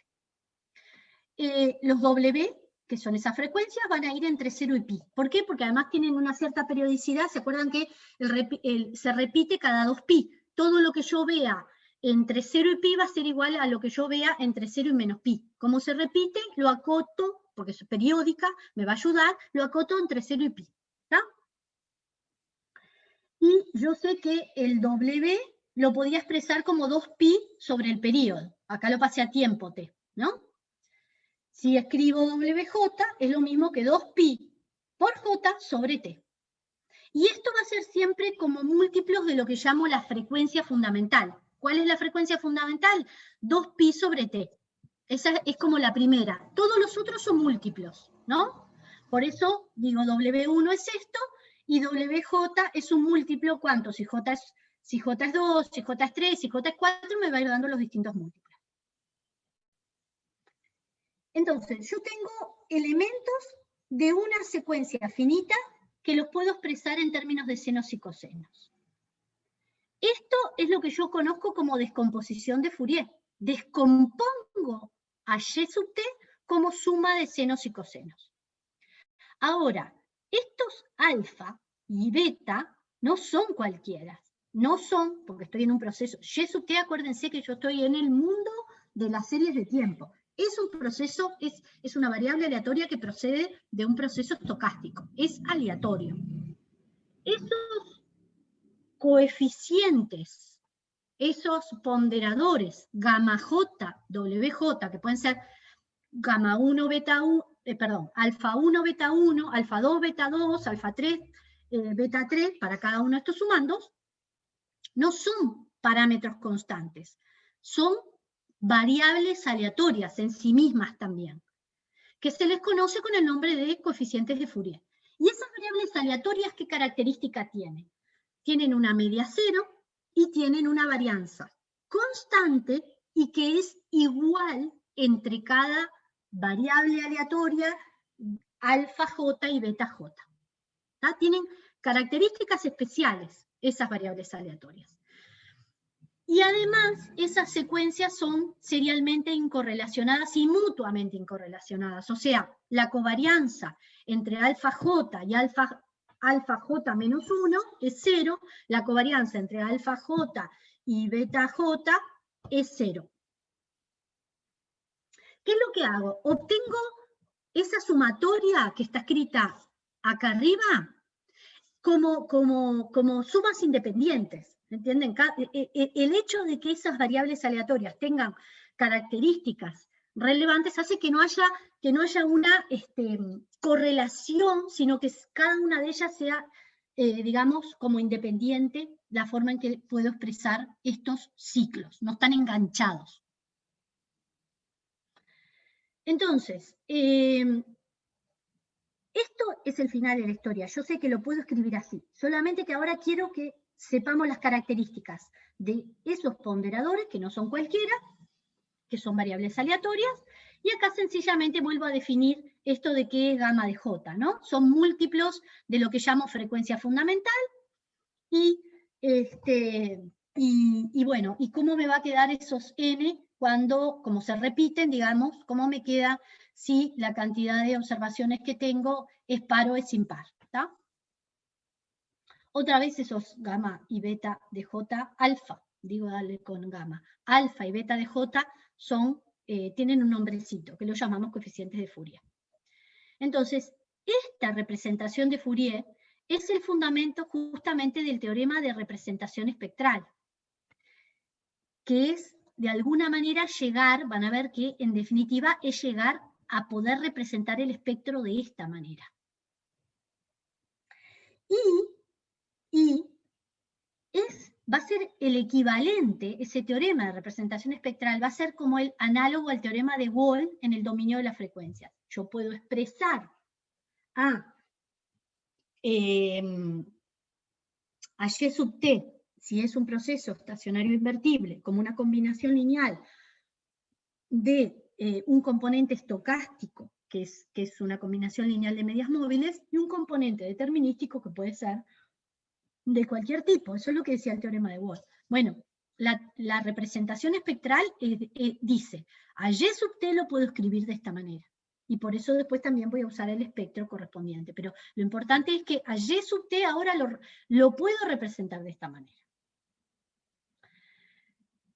Los W, que son esas frecuencias, van a ir entre 0 y pi. ¿Por qué? Porque además tienen una cierta periodicidad. ¿Se acuerdan que se repite cada 2 pi? Todo lo que yo vea entre 0 y pi va a ser igual a lo que yo vea entre 0 y menos pi. Como se repite, lo acoto, porque es periódica, me va a ayudar, lo acoto entre 0 y pi. ¿Está? Y yo sé que el W lo podía expresar como 2pi sobre el periodo. Acá lo pasé a tiempo t, ¿no? Si escribo WJ, es lo mismo que 2pi por J sobre T. Y esto va a ser siempre como múltiplos de lo que llamo la frecuencia fundamental. ¿Cuál es la frecuencia fundamental? 2pi sobre T. Esa es como la primera. Todos los otros son múltiplos, ¿no? Por eso digo W1 es esto, y WJ es un múltiplo, ¿cuánto? Si J es 2, si J es 3, si J es 4, me va a ir dando los distintos múltiplos. Entonces, yo tengo elementos de una secuencia finita que los puedo expresar en términos de senos y cosenos. Esto es lo que yo conozco como descomposición de Fourier. Descompongo a Y sub t como suma de senos y cosenos. Ahora, estos alfa y beta no son cualquiera. No son, porque estoy en un proceso. Y sub t, acuérdense que yo estoy en el mundo de las series de tiempo. Es un proceso, es una variable aleatoria que procede de un proceso estocástico. Es aleatorio. Esos coeficientes, esos ponderadores, gamma J, WJ, que pueden ser gamma 1, beta 1, alfa 1, beta 1, alfa 2, beta 2, alfa 3, beta 3, para cada uno de estos sumandos, no son parámetros constantes, son variables aleatorias en sí mismas también, que se les conoce con el nombre de coeficientes de Fourier. Y esas variables aleatorias, ¿qué característica tienen? Tienen una media cero y tienen una varianza constante y que es igual entre cada variable aleatoria, alfa j y beta j. ¿Tá? Tienen características especiales esas variables aleatorias. Y además, esas secuencias son serialmente incorrelacionadas y mutuamente incorrelacionadas. O sea, la covarianza entre alfa j y alfa j menos 1 es 0, la covarianza entre alfa j y beta j es 0. ¿Qué es lo que hago? Obtengo esa sumatoria que está escrita acá arriba como sumas independientes. ¿Entienden? El hecho de que esas variables aleatorias tengan características relevantes hace que no haya una correlación, sino que cada una de ellas sea, digamos, como independiente la forma en que puedo expresar estos ciclos, no están enganchados. Entonces, esto es el final de la historia. Yo sé que lo puedo escribir así, solamente que ahora quiero que sepamos las características de esos ponderadores, que no son cualquiera, que son variables aleatorias, Y acá sencillamente vuelvo a definir esto de qué es gamma de J, ¿no? Son múltiplos de lo que llamo frecuencia fundamental y bueno, y cómo me va a quedar esos n cuando, como se repiten, digamos, cómo me queda si la cantidad de observaciones que tengo es par o es impar, ¿está? Otra vez esos gamma y beta de J alfa, digo dale con gamma, alfa y beta de J son, tienen un nombrecito, que lo llamamos coeficientes de Fourier. Entonces, esta representación de Fourier es el fundamento justamente del teorema de representación espectral, que es, de alguna manera, llegar, van a ver que, en definitiva, es llegar a poder representar el espectro de esta manera. Y va a ser el equivalente, ese teorema de representación espectral va a ser como el análogo al teorema de Wall en el dominio de las frecuencias. Yo puedo expresar a Y sub t, si es un proceso estacionario invertible, como una combinación lineal de un componente estocástico, que es una combinación lineal de medias móviles, y un componente determinístico que puede ser de cualquier tipo. Eso es lo que decía el teorema de Wall. Bueno, la representación espectral dice, a Y sub t lo puedo escribir de esta manera. Y por eso después también voy a usar el espectro correspondiente. Pero lo importante es que a Y sub t ahora lo puedo representar de esta manera.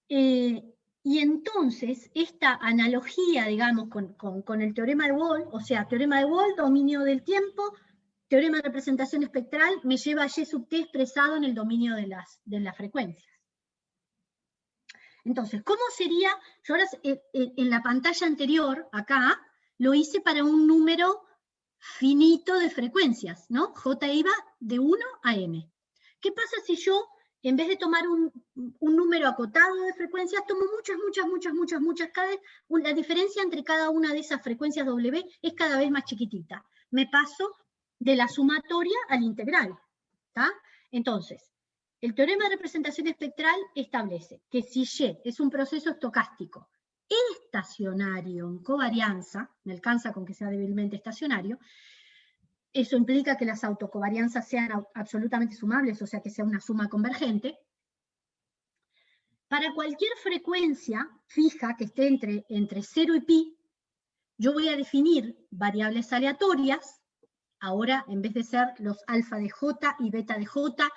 Y entonces, esta analogía, digamos, con el teorema de Wall, o sea, teorema de Wall, dominio del tiempo, teorema de representación espectral, me lleva a Y sub t expresado en el dominio de las frecuencias. Entonces, ¿cómo sería? Yo ahora en la pantalla anterior, acá, lo hice para un número finito de frecuencias, ¿no? J iba de 1 a n. ¿Qué pasa si yo, en vez de tomar un número acotado de frecuencias, tomo muchas, cada vez, la diferencia entre cada una de esas frecuencias W es cada vez más chiquitita. Me paso de la sumatoria al integral, ¿está? Entonces, el teorema de representación espectral establece que si Y es un proceso estocástico estacionario en covarianza, me alcanza con que sea débilmente estacionario, eso implica que las autocovarianzas sean absolutamente sumables, o sea que sea una suma convergente. Para cualquier frecuencia fija que esté entre 0 y pi, yo voy a definir variables aleatorias. Ahora, en vez de ser los alfa de J y beta de J,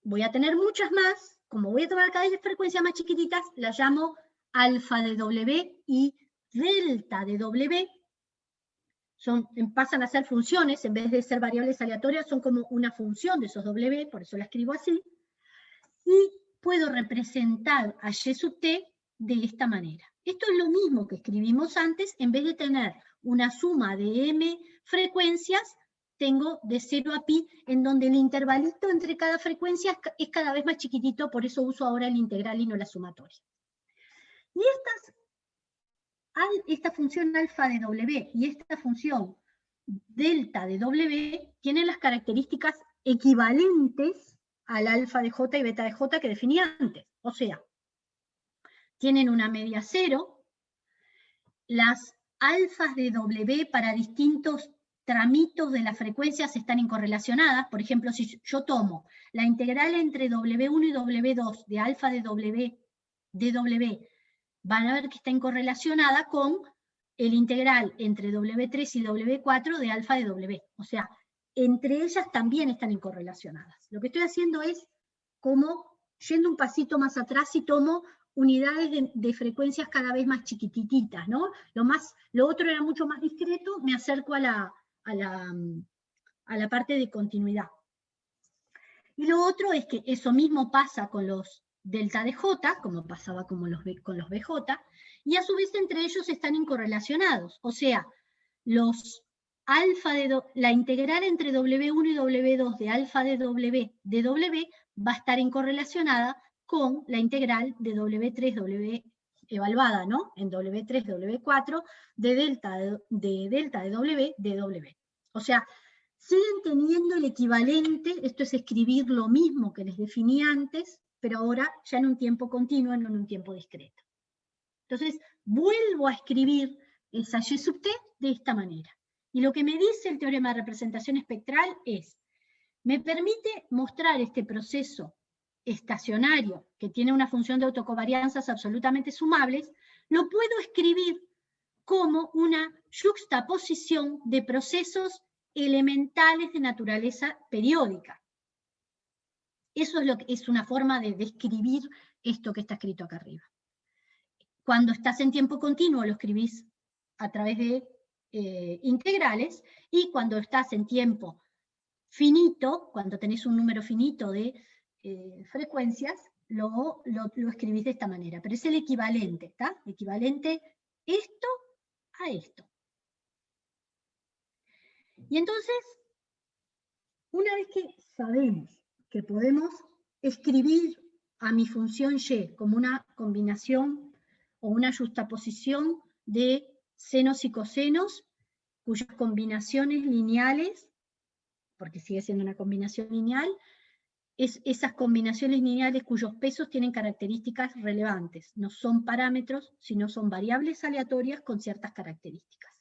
voy a tener muchas más. Como voy a tomar cada vez frecuencias más chiquititas, las llamo alfa de W y delta de W. Pasan a ser funciones, en vez de ser variables aleatorias, son como una función de esos W, por eso la escribo así. Y puedo representar a Y sub t de esta manera. Esto es lo mismo que escribimos antes, en vez de tener una suma de m frecuencias, tengo de 0 a pi, en donde el intervalito entre cada frecuencia es cada vez más chiquitito, por eso uso ahora el integral y no la sumatoria. Y esta función alfa de W y esta función delta de W tienen las características equivalentes al alfa de J y beta de J que definí antes. O sea, tienen una media cero, las alfas de W para distintos tramitos de las frecuencias están incorrelacionadas. Por ejemplo, si yo tomo la integral entre W1 y W2 de alfa de W, van a ver que está incorrelacionada con el integral entre W3 y W4 de alfa de W. O sea, entre ellas también están incorrelacionadas. Lo que estoy haciendo es como yendo un pasito más atrás y tomo unidades de frecuencias cada vez más chiquititas, ¿no? Lo otro era mucho más discreto, me acerco a la parte de continuidad. Y lo otro es que eso mismo pasa con los delta de J, como pasaba con los BJ, y a su vez entre ellos están incorrelacionados. O sea, la integral entre W1 y W2 de alfa de W va a estar incorrelacionada con la integral de W3, W evaluada, ¿no? En W3, W4, de delta de W. O sea, siguen teniendo el equivalente, esto es escribir lo mismo que les definí antes, pero ahora ya en un tiempo continuo, no en un tiempo discreto. Entonces, vuelvo a escribir esa Y sub t de esta manera. Y lo que me dice el teorema de representación espectral es, me permite mostrar este proceso estacionario que tiene una función de autocovarianzas absolutamente sumables, lo puedo escribir como una yuxtaposición de procesos elementales de naturaleza periódica. Eso es una forma de describir esto que está escrito acá arriba. Cuando estás en tiempo continuo lo escribís a través de integrales, y cuando estás en tiempo finito, cuando tenés un número finito de frecuencias, lo escribís de esta manera. Pero es el equivalente, ¿está? Equivalente esto a esto. Y entonces, una vez que sabemos que podemos escribir a mi función y como una combinación o una yuxtaposición de senos y cosenos, cuyas combinaciones lineales, porque sigue siendo una combinación lineal, esas combinaciones lineales cuyos pesos tienen características relevantes, no son parámetros, sino son variables aleatorias con ciertas características.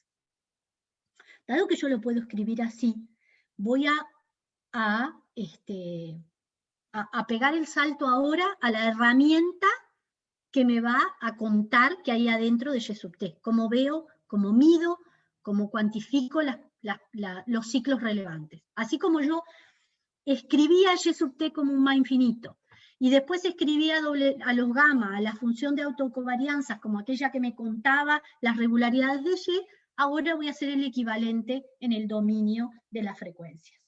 Dado que yo lo puedo escribir así, voy a pegar el salto ahora a la herramienta que me va a contar qué hay adentro de Y sub t, cómo veo, cómo mido, cómo cuantifico los ciclos relevantes. Así como yo escribía Y sub t como un más infinito, y después escribía a los gamma, a la función de autocovarianzas, como aquella que me contaba las regularidades de Y, ahora voy a hacer el equivalente en el dominio de las frecuencias.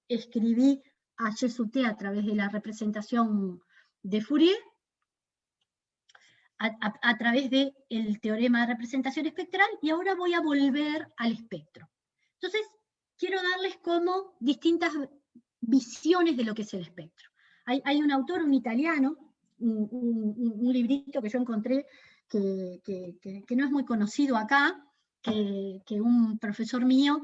Escribí a Y sub t a través de la representación de Fourier, a través del teorema de representación espectral, y ahora voy a volver al espectro. Entonces, quiero darles como distintas visiones de lo que es el espectro. Hay un autor, un italiano, un librito que yo encontré que no es muy conocido acá, que un profesor mío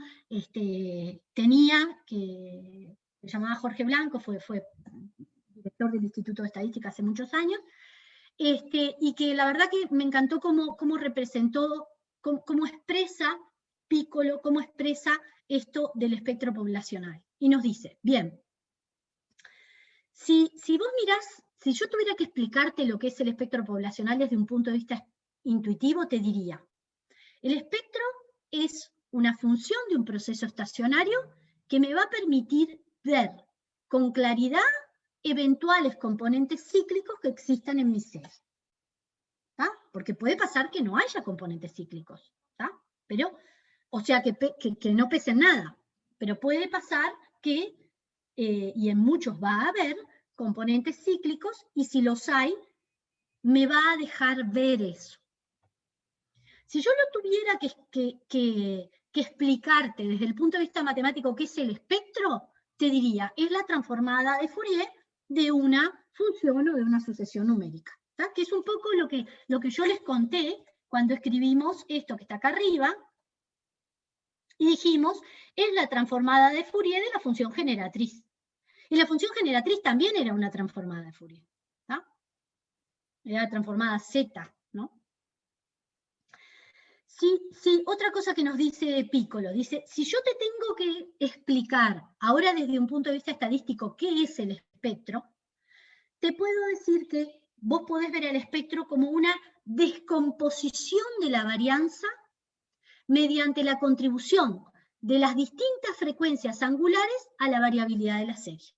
tenía, que se llamaba Jorge Blanco, fue director del Instituto de Estadística hace muchos años, y que la verdad que me encantó cómo representó, cómo expresa Piccolo, cómo expresa esto del espectro poblacional. Y nos dice, bien, si vos mirás, si yo tuviera que explicarte lo que es el espectro poblacional desde un punto de vista intuitivo, te diría, el espectro es una función de un proceso estacionario que me va a permitir ver con claridad eventuales componentes cíclicos que existan en mi serie. ¿Tá? Porque puede pasar que no haya componentes cíclicos, ¿tá? Pero, o sea, que no pesen nada, pero puede pasar que, y en muchos va a haber, componentes cíclicos, y si los hay, me va a dejar ver eso. Si yo no tuviera que explicarte desde el punto de vista matemático qué es el espectro, te diría, es la transformada de Fourier de una función o de una sucesión numérica, ¿tá? Que es un poco lo que yo les conté cuando escribimos esto que está acá arriba, y dijimos, es la transformada de Fourier de la función generatriz. Y la función generatriz también era una transformada de Fourier, ¿tá? Era la transformada Z, ¿no? Sí, otra cosa que nos dice Piccolo, dice, si yo te tengo que explicar, ahora desde un punto de vista estadístico, qué es el espectro, te puedo decir que vos podés ver el espectro como una descomposición de la varianza mediante la contribución de las distintas frecuencias angulares a la variabilidad de la serie.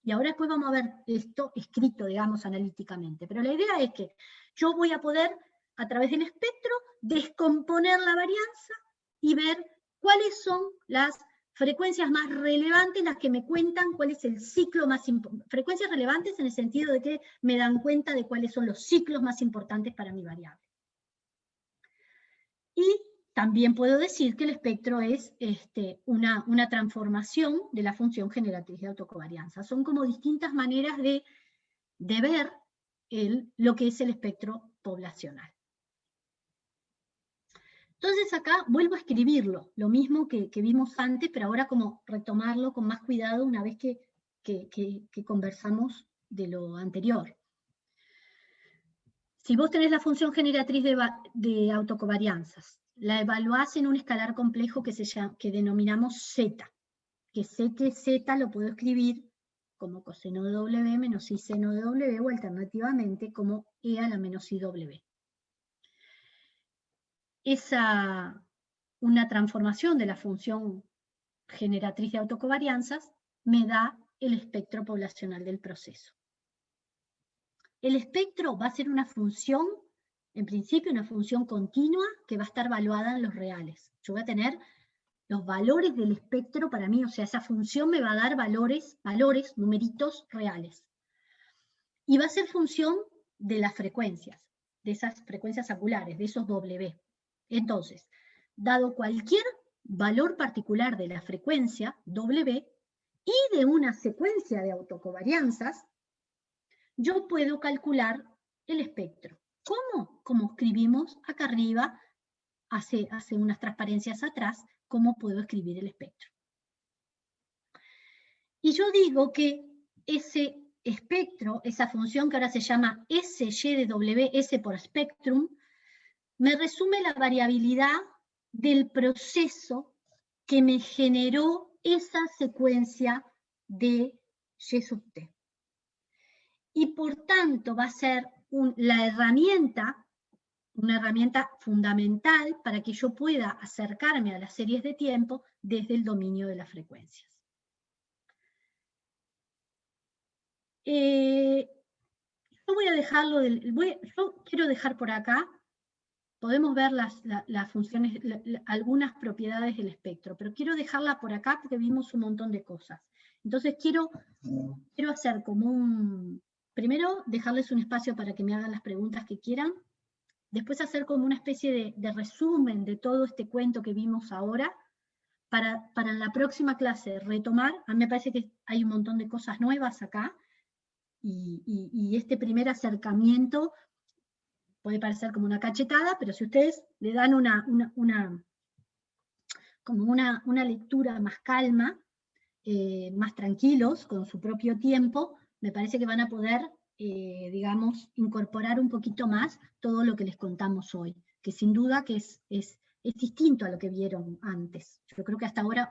Y ahora después vamos a ver esto escrito, digamos, analíticamente. Pero la idea es que yo voy a poder, a través del espectro, descomponer la varianza y ver cuáles son las frecuencias más relevantes, las que me cuentan cuál es el ciclo más importante. Frecuencias relevantes en el sentido de que me dan cuenta de cuáles son los ciclos más importantes para mi variable. Y también puedo decir que el espectro es una transformación de la función generatriz de autocovarianza. Son como distintas maneras de ver lo que es el espectro poblacional. Entonces acá vuelvo a escribirlo, lo mismo que vimos antes, pero ahora como retomarlo con más cuidado una vez que conversamos de lo anterior. Si vos tenés la función generatriz de autocovarianzas, la evaluás en un escalar complejo que denominamos Z, que sé que Z lo puedo escribir como coseno de W menos I seno de W, o alternativamente como E a la menos IW. Una transformación de la función generatriz de autocovarianzas me da el espectro poblacional del proceso. El espectro va a ser una función, en principio una función continua, que va a estar evaluada en los reales. Yo voy a tener los valores del espectro para mí, o sea, esa función me va a dar valores, numeritos reales. Y va a ser función de las frecuencias, de esas frecuencias angulares, de esos W. Entonces, dado cualquier valor particular de la frecuencia W y de una secuencia de autocovarianzas, yo puedo calcular el espectro. ¿Cómo? Como escribimos acá arriba, hace unas transparencias atrás, cómo puedo escribir el espectro. Y yo digo que ese espectro, esa función que ahora se llama SY de W, S por spectrum, me resume la variabilidad del proceso que me generó esa secuencia de Y sub t. Y por tanto va a ser una herramienta fundamental para que yo pueda acercarme a las series de tiempo desde el dominio de las frecuencias. Yo voy a dejarlo, yo quiero dejar por acá, podemos ver las funciones, algunas propiedades del espectro, pero quiero dejarla por acá porque vimos un montón de cosas. Entonces quiero hacer como primero dejarles un espacio para que me hagan las preguntas que quieran, después hacer como una especie de resumen de todo este cuento que vimos ahora, para en la próxima clase retomar. A mí me parece que hay un montón de cosas nuevas acá, y este primer acercamiento puede parecer como una cachetada, pero si ustedes le dan una lectura más calma, más tranquilos, con su propio tiempo, me parece que van a poder, digamos, incorporar un poquito más todo lo que les contamos hoy, que sin duda que es distinto a lo que vieron antes. Yo creo que hasta ahora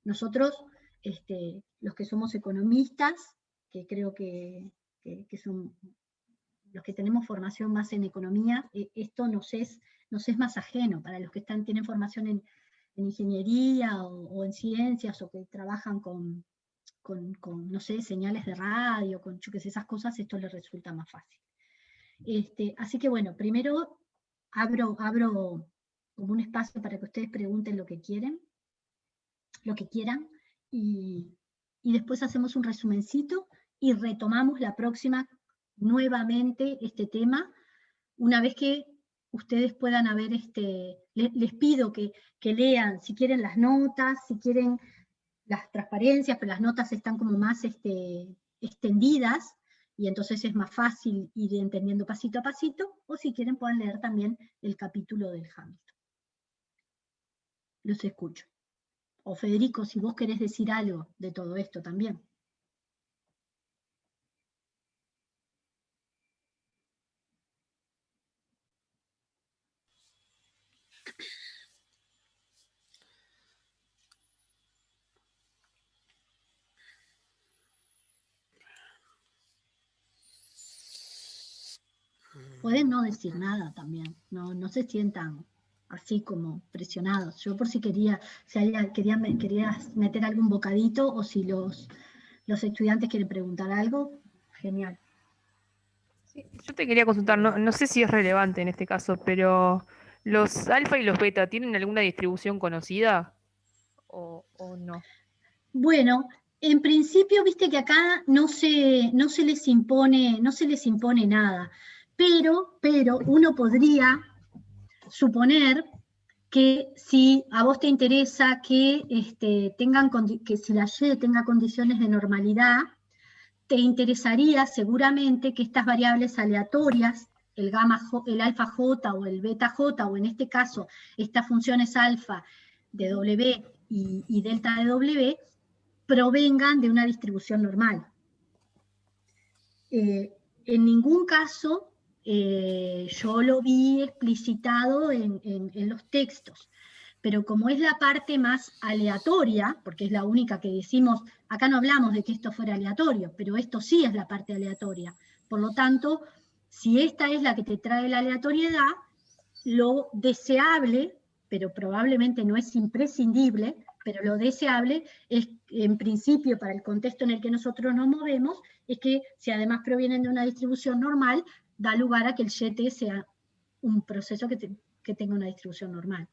nosotros, los que somos economistas, que creo que son los que tenemos formación más en economía, esto nos es más ajeno. Para los que tienen formación en ingeniería o en ciencias, o que trabajan con, no sé, señales de radio, con yo qué sé, esas cosas, esto les resulta más fácil. Así que bueno, primero abro como un espacio para que ustedes pregunten lo que quieran, y después hacemos un resumencito y retomamos la próxima nuevamente este tema, una vez que ustedes puedan haber, les pido que lean, si quieren, las notas, si quieren las transparencias, pero las notas están como más extendidas, y entonces es más fácil ir entendiendo pasito a pasito, o si quieren pueden leer también el capítulo del Hamilton. Los escucho. O Federico, si vos querés decir algo de todo esto también. Pueden no decir nada también, no se sientan así como presionados. Yo por si querías meter algún bocadito, o si los estudiantes quieren preguntar algo, genial. Sí, yo te quería consultar, no sé si es relevante en este caso, pero ¿los alfa y los beta tienen alguna distribución conocida o no? Bueno, en principio, viste que acá no se les impone nada, pero uno podría suponer que si a vos te interesa que, que si la Y tenga condiciones de normalidad, te interesaría seguramente que estas variables aleatorias, el alfa j o el beta j, o en este caso estas funciones alfa de W y delta de W, provengan de una distribución normal. En ningún caso yo lo vi explicitado en los textos, pero como es la parte más aleatoria, porque es la única que decimos, acá no hablamos de que esto fuera aleatorio, pero esto sí es la parte aleatoria. Por lo tanto, si esta es la que te trae la aleatoriedad, lo deseable, pero probablemente no es imprescindible, pero lo deseable es, en principio, para el contexto en el que nosotros nos movemos, es que si además provienen de una distribución normal, da lugar a que el YT sea un proceso que tenga una distribución normal.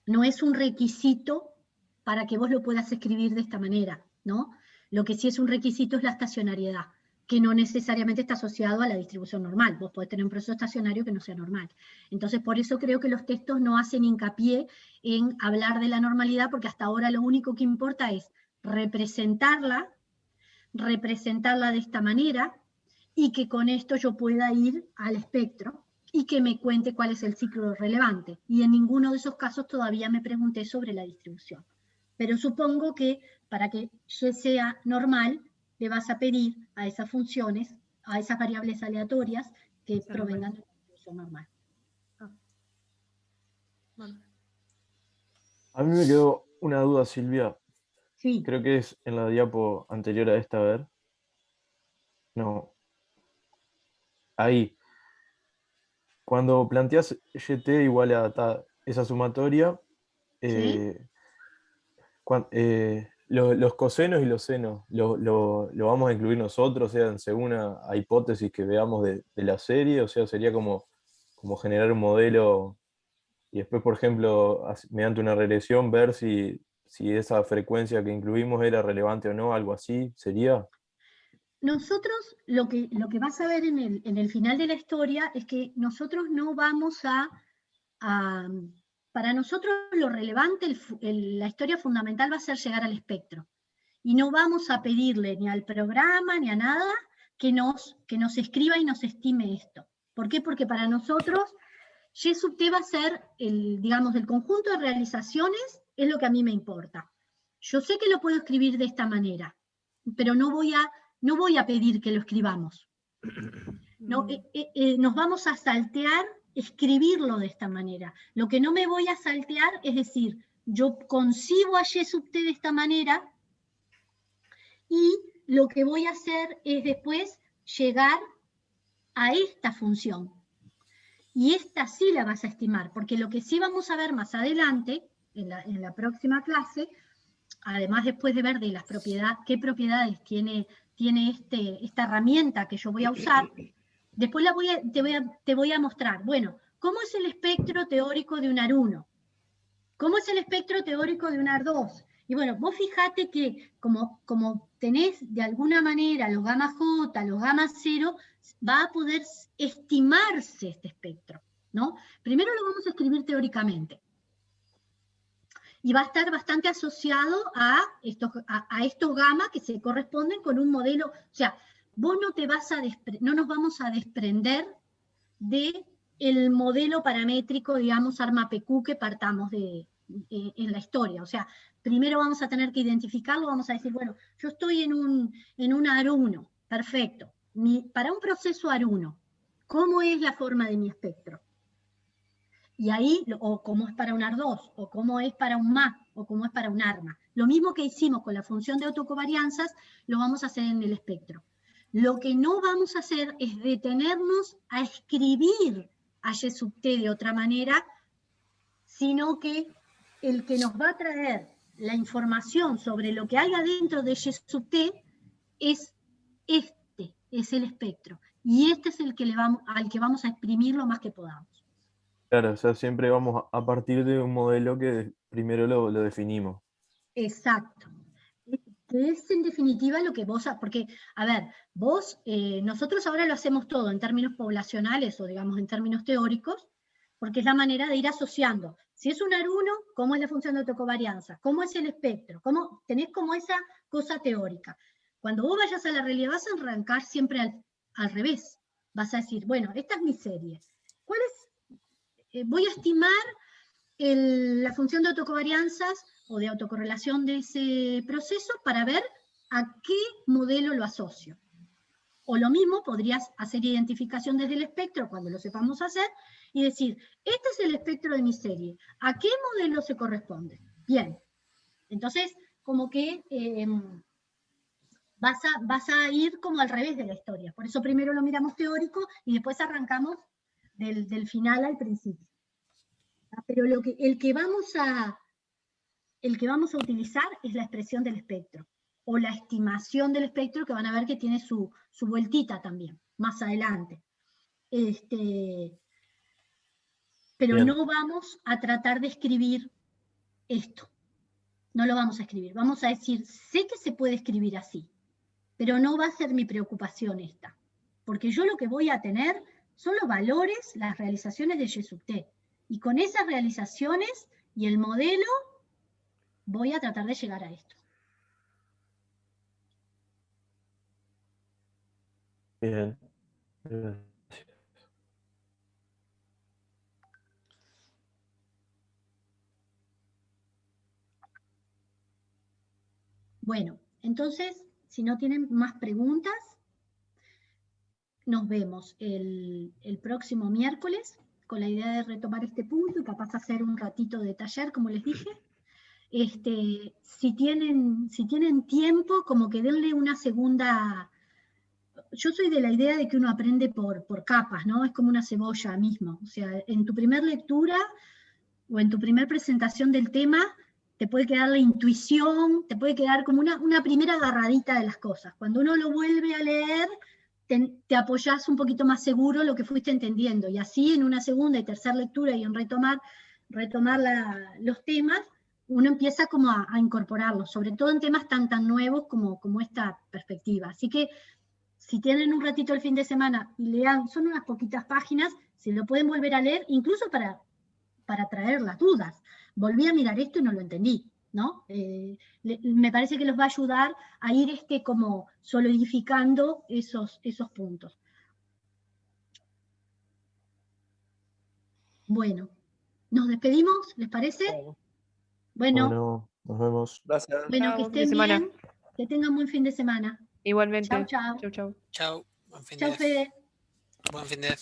No es un requisito para que vos lo puedas escribir de esta manera, ¿no? Lo que sí es un requisito es la estacionariedad, que no necesariamente está asociado a la distribución normal. Vos podés tener un proceso estacionario que no sea normal. Entonces, por eso creo que los textos no hacen hincapié en hablar de la normalidad, porque hasta ahora lo único que importa es representarla de esta manera, y que con esto yo pueda ir al espectro y que me cuente cuál es el ciclo relevante. Y en ninguno de esos casos todavía me pregunté sobre la distribución. Pero supongo que para que Y sea normal, le vas a pedir a esas funciones, a esas variables aleatorias que provengan de la distribución normal. Bueno. A mí me quedó una duda, Silvia. Sí. Creo que es en la diapo anterior a esta, a ver. No. Ahí. Cuando planteas YT igual a esa sumatoria, ¿Sí? los cosenos y los senos, ¿lo vamos a incluir nosotros, o sea, según a hipótesis que veamos de la serie? O sea, sería como generar un modelo y después, por ejemplo, mediante una regresión, ver si esa frecuencia que incluimos era relevante o no, algo así, ¿sería? Nosotros, lo que vas a ver en el final de la historia es que nosotros no vamos para nosotros lo relevante, la historia fundamental va a ser llegar al espectro. Y no vamos a pedirle ni al programa ni a nada que nos escriba y nos estime esto. ¿Por qué? Porque para nosotros Y sub t va a ser, digamos, el conjunto de realizaciones es lo que a mí me importa. Yo sé que lo puedo escribir de esta manera, pero no voy a pedir que lo escribamos. No, nos vamos a saltear escribirlo de esta manera. Lo que no me voy a saltear es decir, yo concibo a Y sub t de esta manera y lo que voy a hacer es después llegar a esta función. Y esta sí la vas a estimar, porque lo que sí vamos a ver más adelante, en la próxima clase, además después de ver de las qué propiedades tiene esta herramienta que yo voy a usar, después te voy a mostrar, bueno, ¿cómo es el espectro teórico de un AR1? ¿Cómo es el espectro teórico de un AR2? Y bueno, vos fijate que como tenés de alguna manera los gamma J, los gamma 0, va a poder estimarse este espectro, ¿no? Primero lo vamos a escribir teóricamente. Y va a estar bastante asociado a estos gamma que se corresponden con un modelo. O sea, vos no nos vamos a desprender del modelo paramétrico, digamos, ARMA-PQ que partamos en la historia. O sea, primero vamos a tener que identificarlo, vamos a decir, bueno, yo estoy en un AR1, perfecto. Para un proceso AR1, ¿cómo es la forma de mi espectro? Y ahí, o cómo es para un AR2, o cómo es para un MA, o cómo es para un ARMA. Lo mismo que hicimos con la función de autocovarianzas, lo vamos a hacer en el espectro. Lo que no vamos a hacer es detenernos a escribir a Y sub t de otra manera, sino que el que nos va a traer la información sobre lo que hay adentro de Y sub t es el espectro. Y este es al que vamos a exprimir lo más que podamos. Claro, o sea, siempre vamos a partir de un modelo que primero lo definimos. Exacto. Que es en definitiva lo que porque, a ver, nosotros ahora lo hacemos todo en términos poblacionales o digamos en términos teóricos, porque es la manera de ir asociando. Si es un AR1, ¿cómo es la función de autocovarianza? ¿Cómo es el espectro? Tenés como esa cosa teórica. Cuando vos vayas a la realidad vas a arrancar siempre al revés. Vas a decir, bueno, esta es mi serie. Voy a estimar la función de autocovarianzas o de autocorrelación de ese proceso para ver a qué modelo lo asocio. O lo mismo, podrías hacer identificación desde el espectro, cuando lo sepamos hacer, y decir, este es el espectro de mi serie, ¿a qué modelo se corresponde? Bien, entonces, como que vas a ir como al revés de la historia. Por eso primero lo miramos teórico y después arrancamos del final al principio. Pero el que vamos a utilizar es la expresión del espectro, o la estimación del espectro, que van a ver que tiene su vueltita también, más adelante. Pero Bien. no vamos a tratar de escribir esto. No lo vamos a escribir. Vamos a decir, sé que se puede escribir así, pero no va a ser mi preocupación esta. Porque yo lo que voy a tener son los valores, las realizaciones de Y sub t. Y con esas realizaciones y el modelo, voy a tratar de llegar a esto. Bien. Gracias. Bueno, entonces, si no tienen más preguntas, nos vemos el próximo miércoles con la idea de retomar este punto y capaz hacer un ratito de taller, como les dije. Si tienen tiempo, como que denle una segunda... Yo soy de la idea de que uno aprende por capas, ¿no? Es como una cebolla mismo. O sea, en tu primer lectura o en tu primer presentación del tema, te puede quedar la intuición, te puede quedar como una primera agarradita de las cosas. Cuando uno lo vuelve a leer, te apoyás un poquito más seguro lo que fuiste entendiendo. Y así en una segunda y tercera lectura y en retomar los temas, uno empieza como a incorporarlos, sobre todo en temas tan nuevos como esta perspectiva. Así que si tienen un ratito el fin de semana y lean, son unas poquitas páginas, se lo pueden volver a leer, incluso para traer las dudas. Volví a mirar esto y no lo entendí, ¿no? Me parece que los va a ayudar a ir como solidificando esos puntos. Bueno, ¿nos despedimos? ¿Les parece? Bueno, Bueno, nos vemos. Gracias. que Chao, buen fin de estén semana. bien, que tengan buen fin de semana. Igualmente. Chau, chau. Chau, chau. Chau, buen fin Chau, de. Fede. Buen fin de.